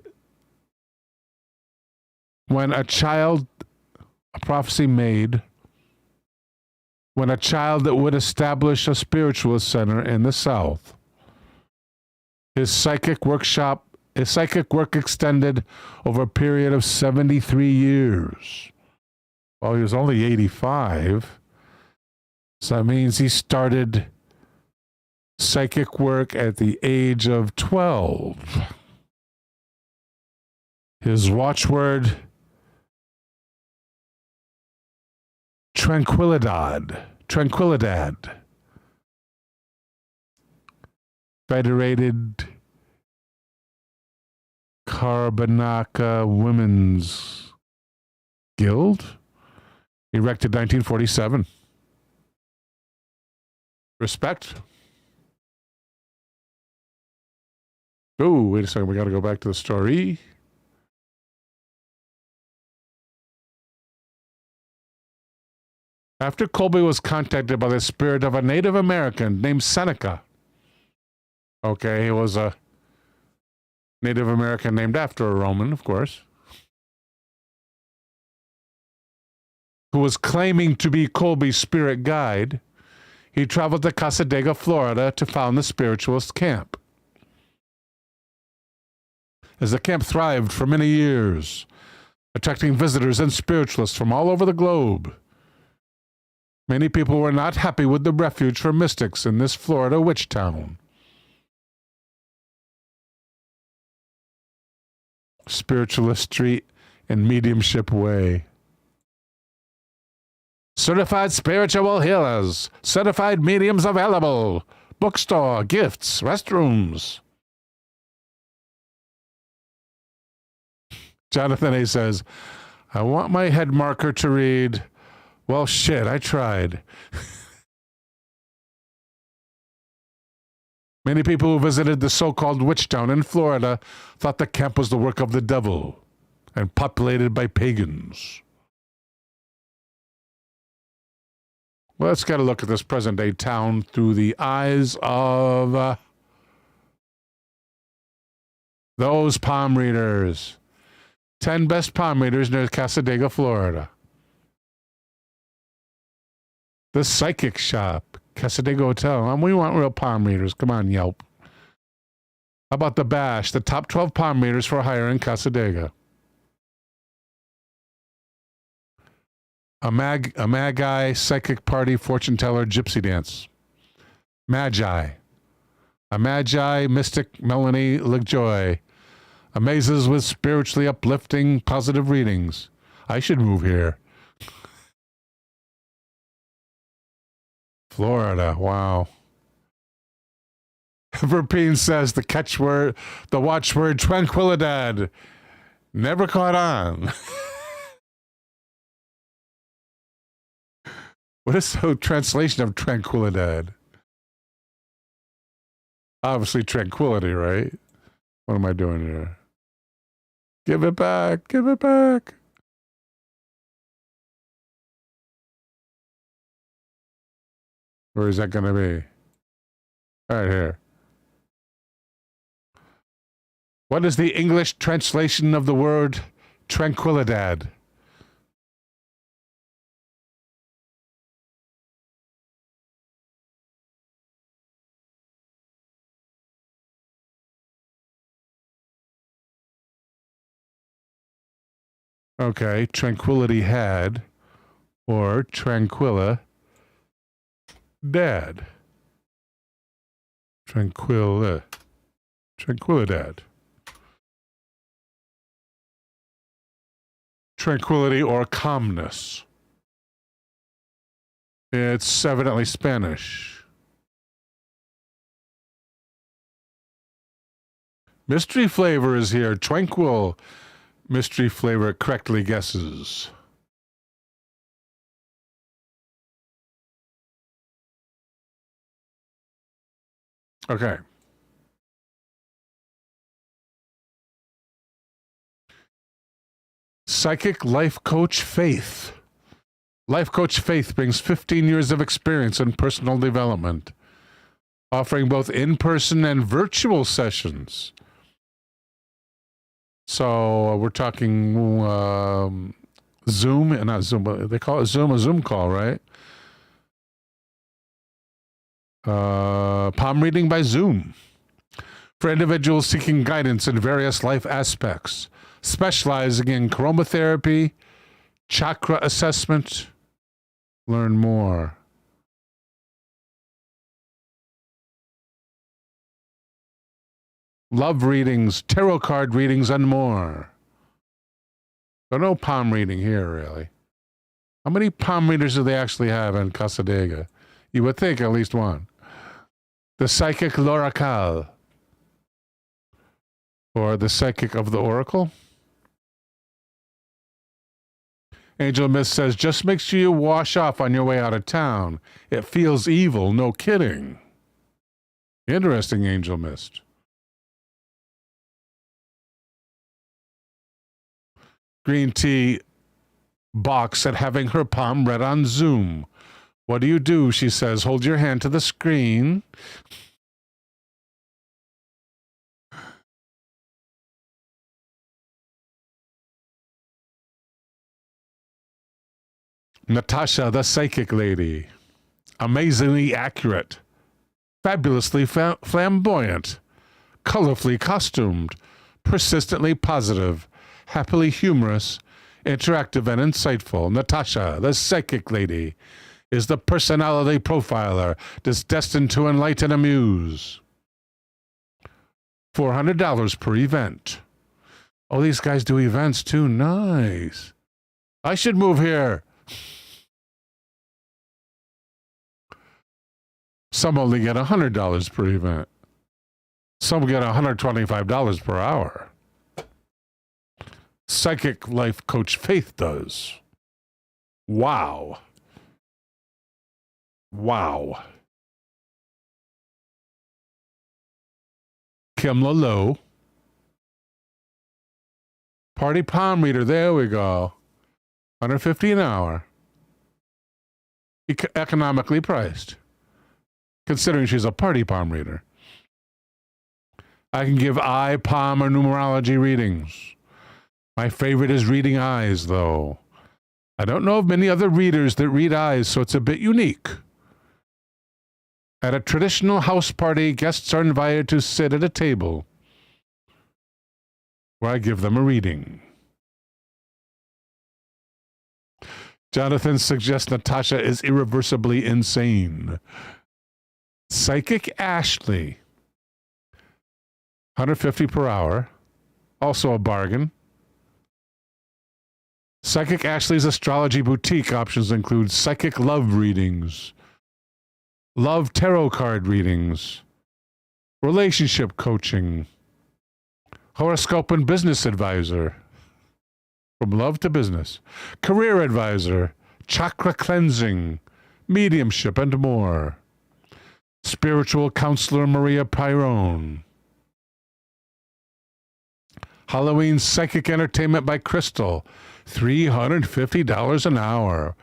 when a child that would establish a spiritualist center in the South. His psychic work extended over a period of 73 years. Well, he was only 85. So that means he started psychic work at the age of 12. His watchword, Tranquilidad. Federated Carbanaca Women's Guild, erected 1947. Respect. Oh, wait a second. We got to go back to the story. After Colby was contacted by the spirit of a Native American named Seneca. Okay, he was a Native American named after a Roman, of course, who was claiming to be Colby's spirit guide. He traveled to Cassadaga, Florida to found the spiritualist camp. As the camp thrived for many years, attracting visitors and spiritualists from all over the globe, many people were not happy with the refuge for mystics in this Florida witch town. Spiritualist Street and Mediumship Way. Certified spiritual healers, certified mediums available, bookstore, gifts, restrooms. Jonathan A. says, I want my head marker to read, well, shit, I tried. Many people who visited the so-called witch town in Florida thought the camp was the work of the devil and populated by pagans. Well, let's get a look at this present-day town through the eyes of those palm readers. 10 best palm readers near Cassadaga, Florida. The Psychic Shop, Cassadaga Hotel. We want real palm readers. Come on, Yelp. How about the Bash, the top 12 palm readers for hire in Cassadaga? A Magi, Psychic Party, Fortune Teller, Gypsy Dance. Magi. A Magi, Mystic, Melanie LeJoy. Amazes with spiritually uplifting, positive readings. I should move here. Florida, wow. Verpine says the catchword, the watchword, Tranquilidad. Never caught on. What is the translation of Tranquilidad? Obviously tranquility, right? What am I doing here? Give it back, give it back. Where is that going to be? Right here. What is the English translation of the word Tranquilidad? Okay, tranquility had, or tranquilla, dad. Tranquilidad. Tranquility or calmness. It's evidently Spanish. Mystery flavor is here. Tranquil. Mystery flavor correctly guesses. Okay. Psychic Life Coach Faith. Life Coach Faith brings 15 years of experience in personal development, offering both in-person and virtual sessions. So we're talking Zoom, and not Zoom, but they call it Zoom, a Zoom call, right? Palm reading by Zoom for individuals seeking guidance in various life aspects, specializing in chromotherapy, chakra assessment. Learn more. Love readings, tarot card readings, and more. So no palm reading here, really. How many palm readers do they actually have in Cassadaga? You would think at least one. The psychic l'oracle, or the psychic of the oracle. Angel Mist says, just make sure you wash off on your way out of town. It feels evil, no kidding. Interesting, Angel Mist. Green Tea Box said, having her palm read on Zoom. What do you do? She says, hold your hand to the screen. Natasha, the psychic lady. Amazingly accurate. Fabulously flamboyant. Colorfully costumed. Persistently positive. Happily humorous. Interactive and insightful. Natasha, the psychic lady, is the personality profiler destined to enlighten and amuse. $400 per event. Oh, these guys do events too. Nice. I should move here. Some only get $100 per event. Some get $125 per hour. Psychic life coach Faith does. Wow. Wow. Kim Lalo. Party palm reader. There we go. $150 an hour. Economically priced. Considering she's a party palm reader. I can give eye, palm, or numerology readings. My favorite is reading eyes, though. I don't know of many other readers that read eyes, so it's a bit unique. At a traditional house party, guests are invited to sit at a table where I give them a reading. Jonathan suggests Natasha is irreversibly insane. Psychic Ashley, $150 per hour, also a bargain. Psychic Ashley's astrology boutique options include psychic love readings, love tarot card readings, relationship coaching, horoscope and business advisor, from love to business, career advisor, chakra cleansing, mediumship, and more. Spiritual counselor Maria Pyrone. Halloween psychic entertainment by Crystal, $350 an hour.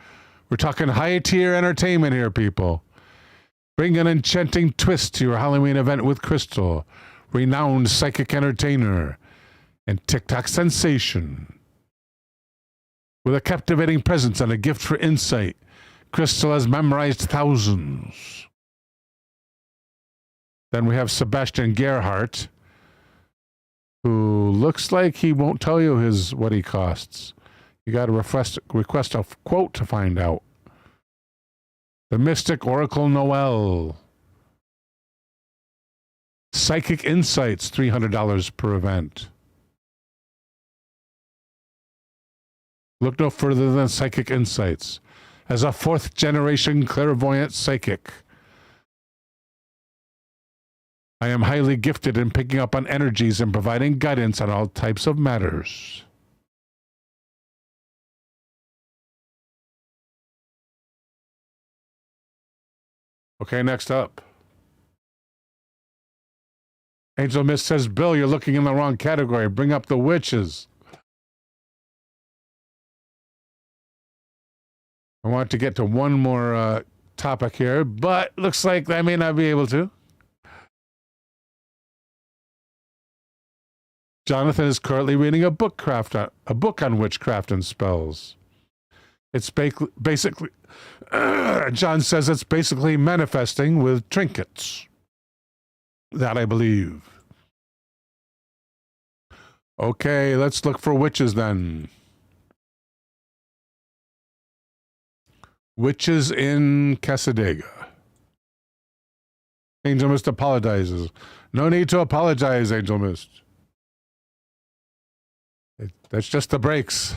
We're talking high-tier entertainment here, people. Bring an enchanting twist to your Halloween event with Crystal, renowned psychic entertainer and TikTok sensation. With a captivating presence and a gift for insight, Crystal has memorized thousands. Then we have Sebastian Gerhardt, who looks like he won't tell you what he costs. You got to request a quote to find out. The Mystic Oracle Noel. Psychic Insights, $300 per event. Look no further than Psychic Insights. As a fourth-generation clairvoyant psychic, I am highly gifted in picking up on energies and providing guidance on all types of matters. Okay, next up. Angel Mist says, Bill, you're looking in the wrong category. Bring up the witches. I want to get to one more topic here, but looks like I may not be able to. Jonathan is currently reading a book on witchcraft and spells. It's basically, John says it's basically manifesting with trinkets. That I believe. Okay, let's look for witches then. Witches in Cassadaga. Angel Mist apologizes. No need to apologize, Angel Mist. That's just the breaks.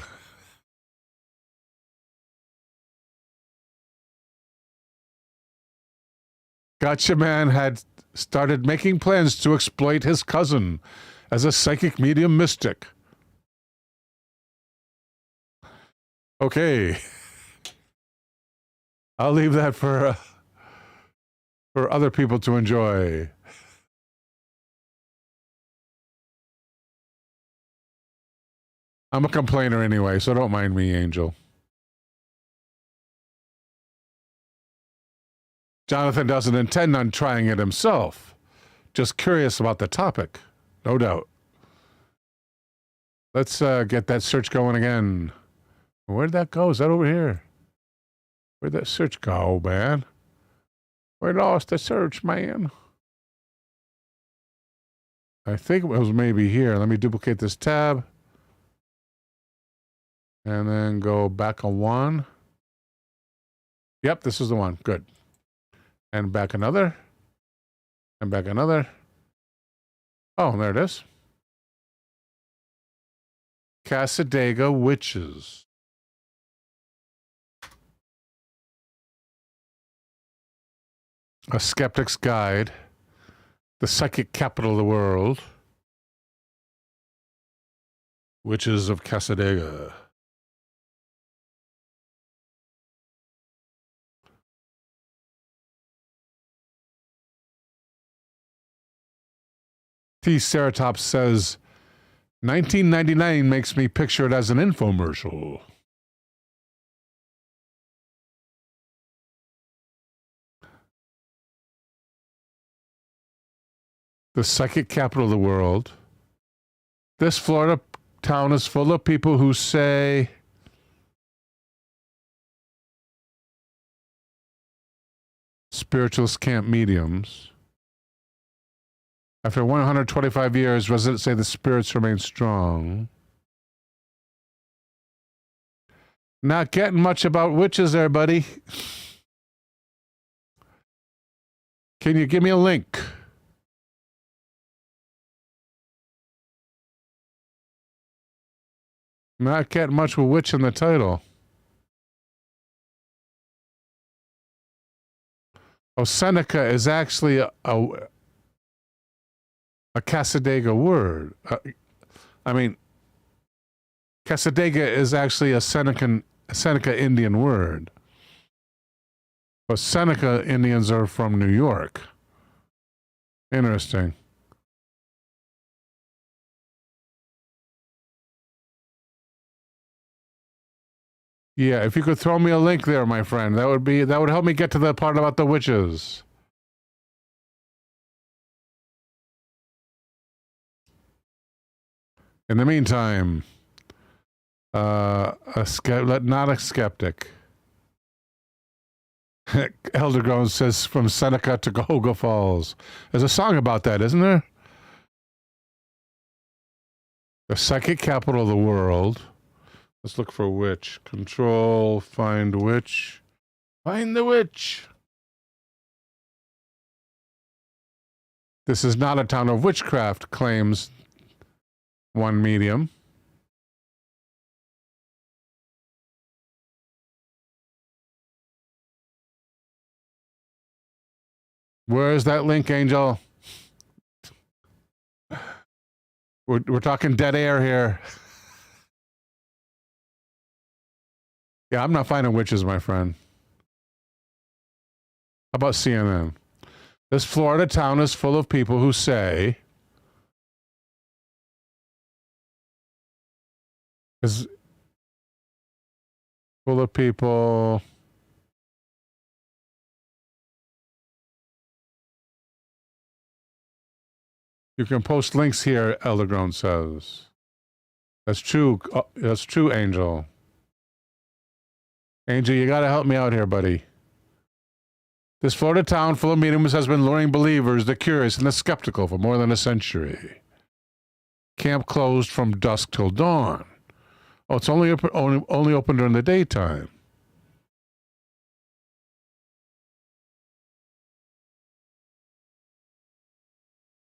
Gotcha Man had started making plans to exploit his cousin as a psychic medium mystic. Okay. I'll leave that for other people to enjoy. I'm a complainer anyway, so don't mind me, Angel. Jonathan doesn't intend on trying it himself. Just curious about the topic, no doubt. Let's get that search going again. Where'd that go? Is that over here? Where'd that search go, man? We lost the search, man. I think it was maybe here. Let me duplicate this tab. And then go back a one. Yep, this is the one. Good. And back another. And back another. Oh, there it is. Cassadaga Witches. A Skeptic's Guide. The Psychic Capital of the World. Witches of Cassadaga. T. Ceratops says, 1999 makes me picture it as an infomercial. The psychic capital of the world. This Florida town is full of people who say spiritualist camp mediums. After 125 years, residents say the spirits remain strong. Not getting much about witches there, buddy. Can you give me a link? Not getting much with witch in the title. Oh, Seneca is actually a Cassadaga word. I mean, Cassadaga is actually a Seneca Indian word. But Seneca Indians are from New York. Interesting. Yeah, if you could throw me a link there, my friend, that would help me get to the part about the witches. In the meantime, not a skeptic. Eldergrown says from Seneca to Cahoga Falls. There's a song about that, isn't there? The psychic capital of the world. Let's look for witch. Control, find witch. Find the witch. This is not a town of witchcraft, claims one medium. Where is that link, Angel? We're talking dead air here. Yeah, I'm not finding witches, my friend. How about CNN? This Florida town is full of people who say is full of people you can post links here, Eldergrown says. That's true. That's true, Angel. Angel, you got to help me out here, buddy. This Florida town full of mediums has been luring believers, the curious, and the skeptical for more than a century. Camp closed from dusk till dawn. Oh, it's only open during the daytime.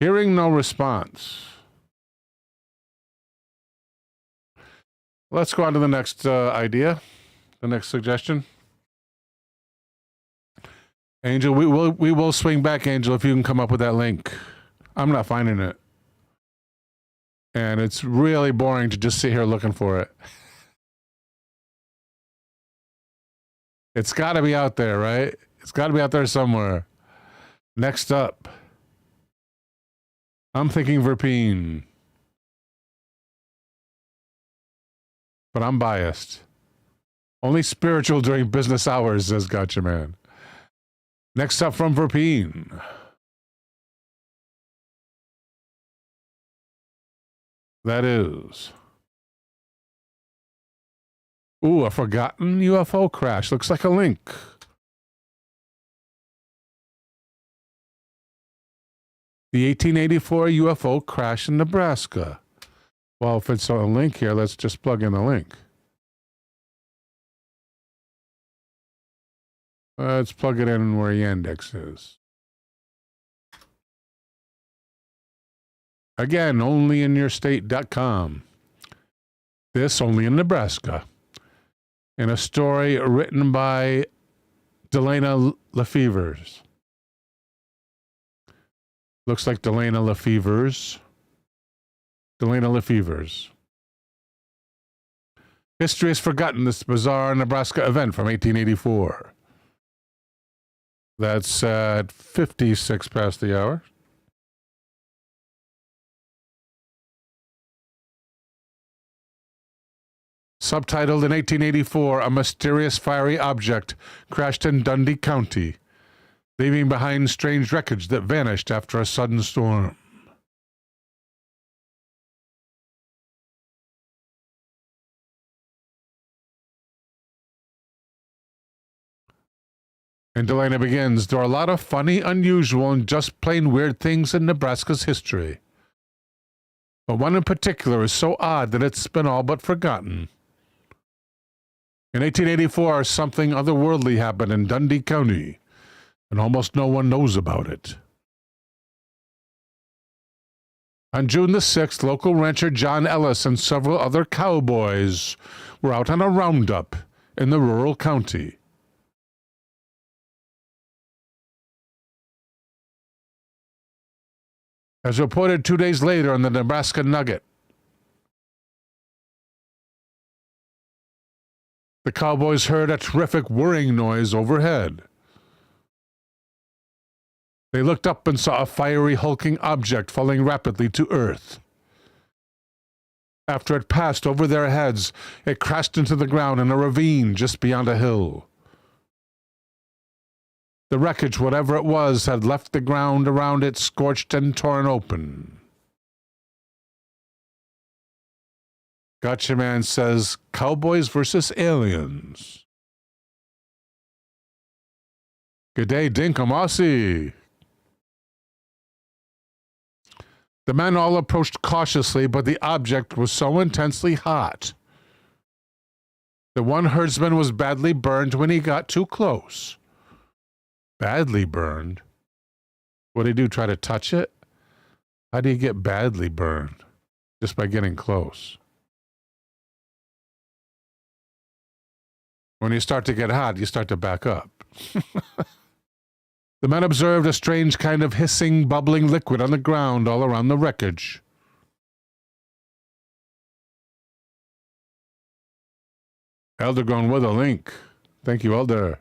Hearing no response. Let's go on to the next idea, the next suggestion. Angel, we will swing back, Angel, if you can come up with that link. I'm not finding it. And it's really boring to just sit here looking for it. It's got to be out there, right? It's got to be out there somewhere. Next up, I'm thinking Verpine. But I'm biased. Only spiritual during business hours, says Gotcha Man. Next up from Verpine. That is... Ooh, a forgotten UFO crash. Looks like a link. The 1884 UFO crash in Nebraska. Well, if it's a link here, let's just plug in the link. Let's plug it in where Yandex is. Again, onlyinyourstate.com. This only in Nebraska. In a story written by Delana Lefevers. Looks like Delana Lefevers. Delana Lefevers. History has forgotten this bizarre Nebraska event from 1884. That's at 56 past the hour. Subtitled in 1884, a mysterious fiery object crashed in Dundee County, leaving behind strange wreckage that vanished after a sudden storm. And Delana begins, there are a lot of funny, unusual, and just plain weird things in Nebraska's history. But one in particular is so odd that it's been all but forgotten. In 1884, something otherworldly happened in Dundee County, and almost no one knows about it. On June the 6th, local rancher John Ellis and several other cowboys were out on a roundup in the rural county. As reported 2 days later in the Nebraska Nugget, the cowboys heard a terrific whirring noise overhead. They looked up and saw a fiery, hulking object falling rapidly to earth. After it passed over their heads, it crashed into the ground in a ravine just beyond a hill. The wreckage, whatever it was, had left the ground around it scorched and torn open. Gotcha Man says, Cowboys versus Aliens. Good day, Dinkamasi. The men all approached cautiously, but the object was so intensely hot. The one herdsman was badly burned when he got too close. Badly burned? What did he do, try to touch it? How do you get badly burned? Just by getting close. When you start to get hot, you start to back up. The men observed a strange kind of hissing, bubbling liquid on the ground all around the wreckage. Elder going with a link. Thank you, Elder.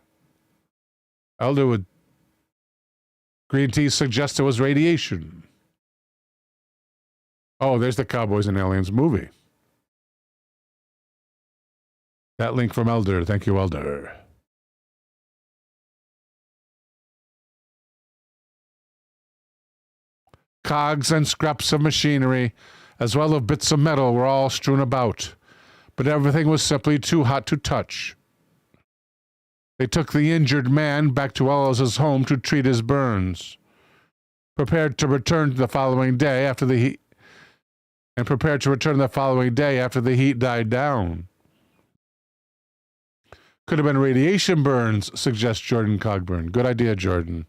Elder with green tea suggests it was radiation. Oh, there's the Cowboys and Aliens movie. That link from Elder. Thank you, Elder. Cogs and scraps of machinery, as well as bits of metal, were all strewn about, but everything was simply too hot to touch. They took the injured man back to Ellis's home to treat his burns, prepared to return the following day after the heat died down. Could have been radiation burns, suggests Jordan Cogburn. Good idea, Jordan.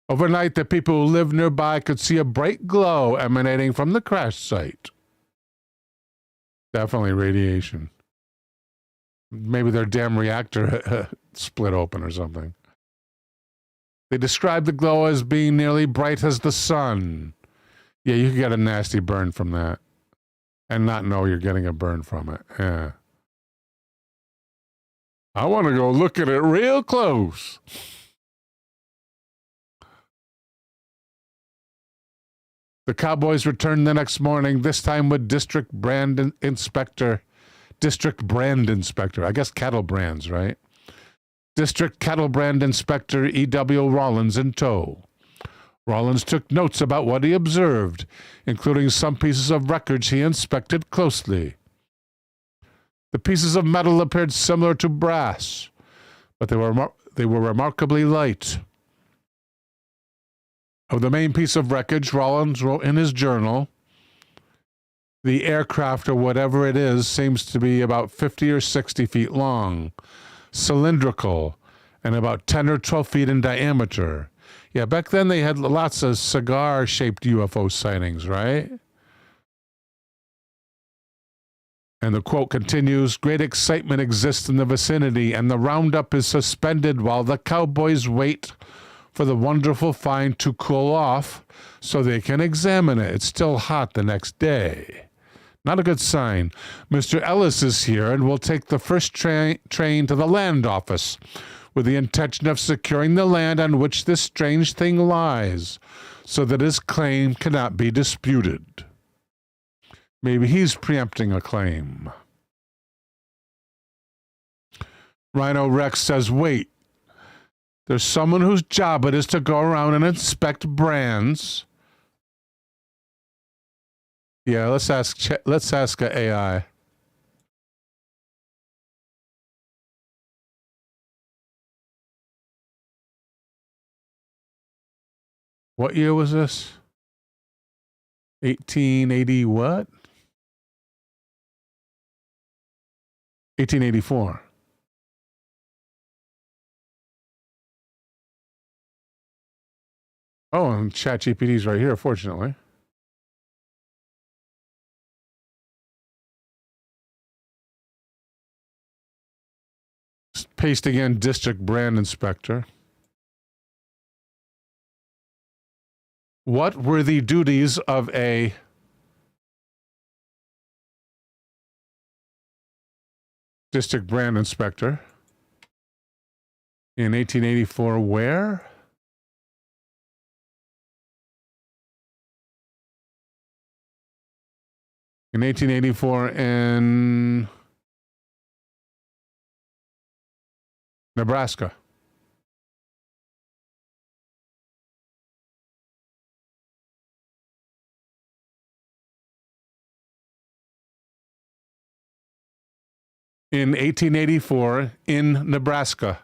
Overnight, the people who lived nearby could see a bright glow emanating from the crash site. Definitely radiation. Maybe their damn reactor split open or something. They describe the glow as being nearly bright as the sun. Yeah, you could get a nasty burn from that and not know you're getting a burn from it. Yeah. I want to go look at it real close. The cowboys returned the next morning, this time with District Brand Inspector. I guess cattle brands, right? District Cattle Brand Inspector E.W. Rollins in tow. Rollins took notes about what he observed, including some pieces of records he inspected closely. The pieces of metal appeared similar to brass, but they were remarkably light. Of the main piece of wreckage, Rollins wrote in his journal, the aircraft, or whatever it is, seems to be about 50 or 60 feet long, cylindrical, and about 10 or 12 feet in diameter. Yeah, back then they had lots of cigar-shaped UFO sightings, right? And the quote continues, great excitement exists in the vicinity, and the roundup is suspended while the cowboys wait for the wonderful find to cool off so they can examine it. It's still hot the next day. Not a good sign. Mr. Ellis is here and will take the first train to the land office with the intention of securing the land on which this strange thing lies so that his claim cannot be disputed. Maybe he's preempting a claim. Rhino Rex says, wait. There's someone whose job it is to go around and inspect brands. Yeah, let's ask a AI. What year was this? 1880 what? 1884. Oh, and ChatGPT's right here, fortunately. Pasting in District Brand Inspector. What were the duties of a District Brand Inspector in 1884 where? In 1884 in Nebraska. In 1884 in Nebraska.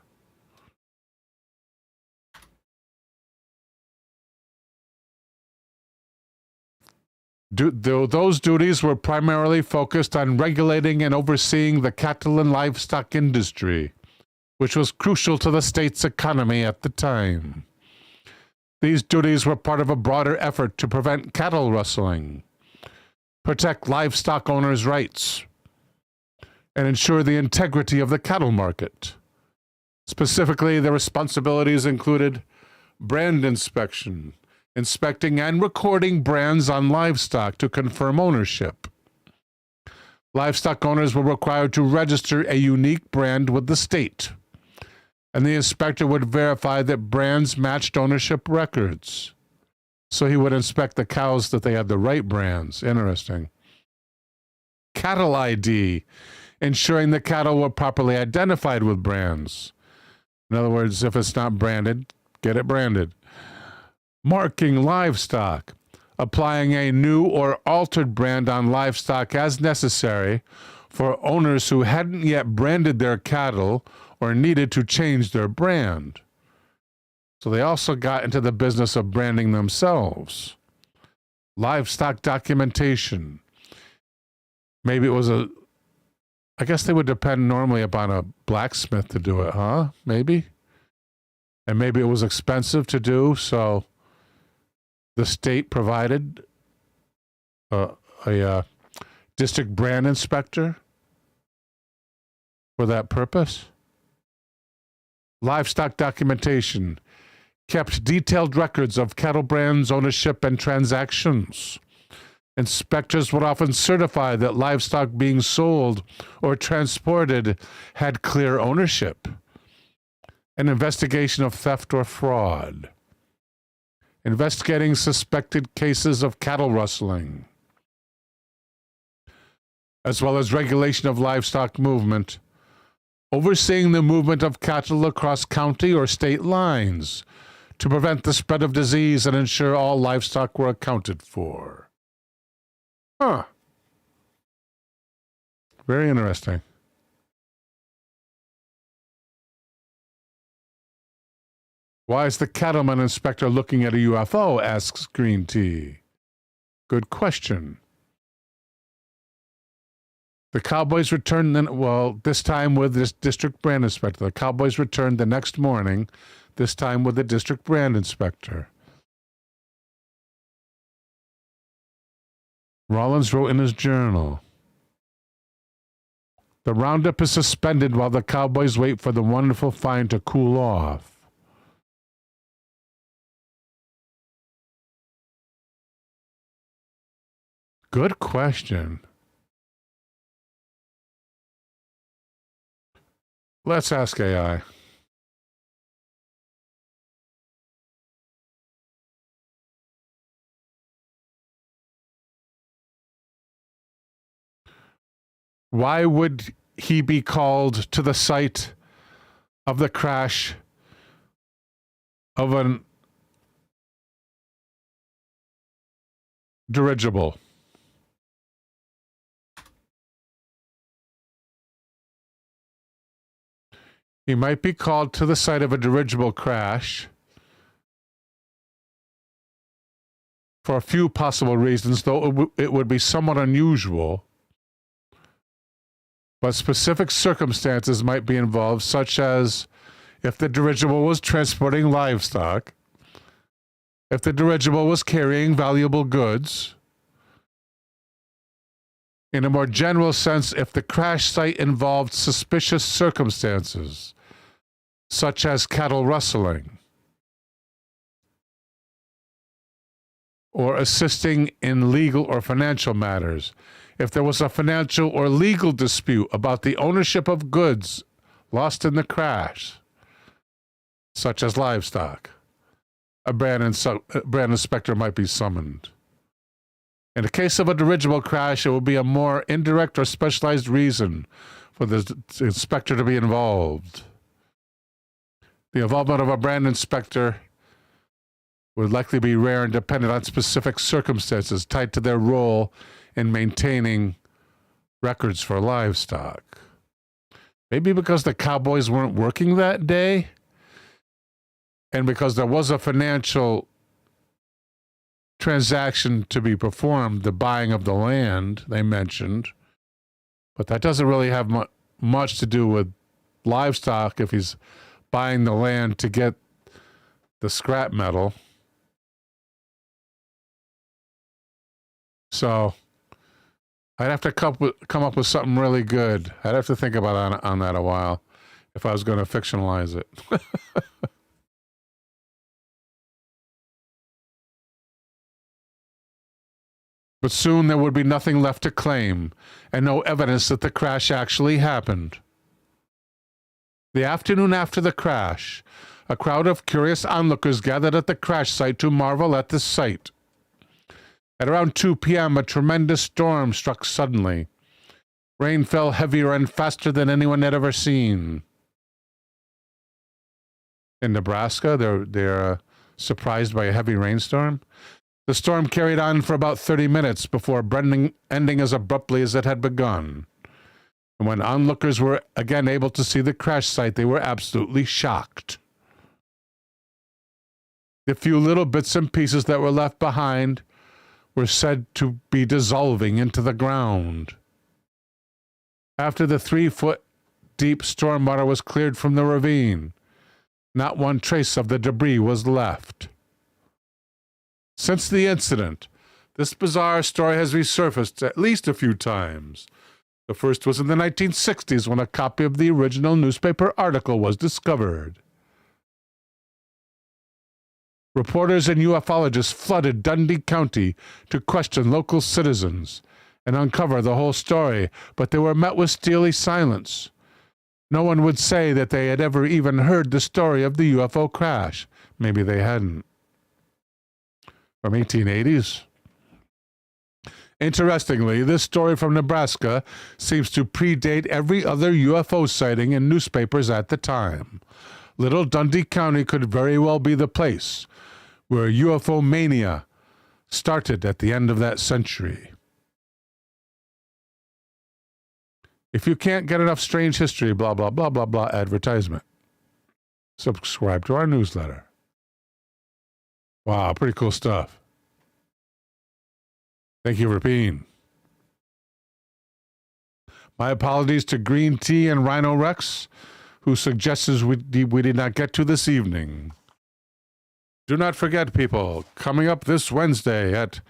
Those duties were primarily focused on regulating and overseeing the cattle and livestock industry, which was crucial to the state's economy at the time. These duties were part of a broader effort to prevent cattle rustling, protect livestock owners' rights, and ensure the integrity of the cattle market. Specifically, the responsibilities included brand inspection, inspecting and recording brands on livestock to confirm ownership. Livestock owners were required to register a unique brand with the state, and the inspector would verify that brands matched ownership records. So he would inspect the cows that they had the right brands. Interesting. Cattle ID, ensuring the cattle were properly identified with brands. In other words, if it's not branded, get it branded. Marking livestock, applying a new or altered brand on livestock as necessary for owners who hadn't yet branded their cattle or needed to change their brand. So they also got into the business of branding themselves. Livestock documentation. Maybe it was I guess they would depend normally upon a blacksmith to do it, huh? Maybe. And maybe it was expensive to do, so the state provided a district brand inspector. for that purpose. Livestock documentation kept detailed records of cattle brands, ownership, and transactions. Inspectors would often certify that livestock being sold or transported had clear ownership. An investigation of theft or fraud. Investigating suspected cases of cattle rustling, as well as regulation of livestock movement, overseeing the movement of cattle across county or state lines to prevent the spread of disease and ensure all livestock were accounted for. Huh. Very interesting. Why is the cattleman inspector looking at a UFO? Asks Green Tea. Good question. The Cowboys returned then, well, this time with this district brand inspector. The Cowboys returned the next morning, this time with the district brand inspector. Rollins wrote in his journal, the roundup is suspended while the Cowboys wait for the wonderful find to cool off. Good question. Let's ask AI. Why would he be called to the site of the crash of an dirigible? He might be called to the site of a dirigible crash for a few possible reasons, though it would be somewhat unusual. But specific circumstances might be involved, such as if the dirigible was transporting livestock, if the dirigible was carrying valuable goods. In a more general sense, if the crash site involved suspicious circumstances, such as cattle rustling, or assisting in legal or financial matters. If there was a financial or legal dispute about the ownership of goods lost in the crash, such as livestock, a brand inspector might be summoned. In the case of a dirigible crash, it would be a more indirect or specialized reason for the inspector to be involved. The involvement of a brand inspector would likely be rare and dependent on specific circumstances tied to their role in maintaining records for livestock. Maybe because the Cowboys weren't working that day, and because there was a financial transaction to be performed, the buying of the land they mentioned, but that doesn't really have much to do with livestock if he's buying the land to get the scrap metal. So I'd have to come up with something really good. I'd have to think about on that a while if I was going to fictionalize it. But soon there would be nothing left to claim, and no evidence that the crash actually happened. The afternoon after the crash, a crowd of curious onlookers gathered at the crash site to marvel at the sight. At around 2 p.m., a tremendous storm struck suddenly. Rain fell heavier and faster than anyone had ever seen. In Nebraska, they're surprised by a heavy rainstorm. The storm carried on for about 30 minutes before ending as abruptly as it had begun. And when onlookers were again able to see the crash site, they were absolutely shocked. The few little bits and pieces that were left behind were said to be dissolving into the ground. After the 3-foot-deep storm water was cleared from the ravine, not one trace of the debris was left. Since the incident, this bizarre story has resurfaced at least a few times, The first was in the 1960s when a copy of the original newspaper article was discovered. Reporters and ufologists flooded Dundee County to question local citizens and uncover the whole story, but they were met with steely silence. No one would say that they had ever even heard the story of the UFO crash. Maybe they hadn't. From 1880s. Interestingly, this story from Nebraska seems to predate every other UFO sighting in newspapers at the time. Little Dundee County could very well be the place where UFO mania started at the end of that century. If you can't get enough strange history, blah, blah, blah, blah, blah, advertisement, subscribe to our newsletter. Wow, pretty cool stuff. Thank you for being. My apologies to Green Tea and Rhino Rex, whose suggestions we did not get to this evening. Do not forget, people, coming up this Wednesday at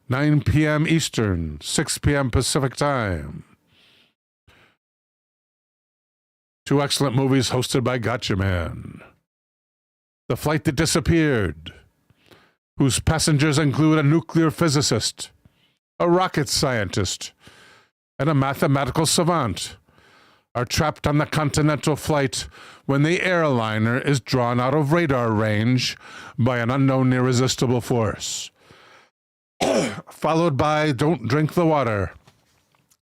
9 p.m. Eastern, 6 p.m. Pacific Time. 2 excellent movies hosted by Gotcha Man. The Flight That Disappeared, whose passengers include a nuclear physicist, a rocket scientist, and a mathematical savant, are trapped on the Continental flight when the airliner is drawn out of radar range by an unknown irresistible force. Followed by Don't Drink the Water,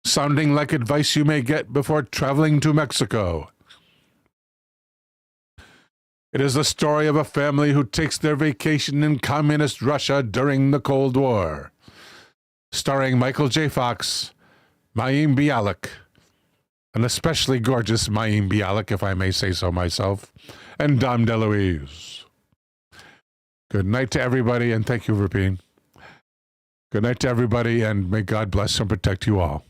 sounding like advice you may get before traveling to Mexico. It is the story of a family who takes their vacation in communist Russia during the Cold War, starring Michael J. Fox, Mayim Bialik, an especially gorgeous Mayim Bialik, if I may say so myself, and Dom DeLuise. Good night to everybody, and thank you for being. Good night to everybody, and may God bless and protect you all.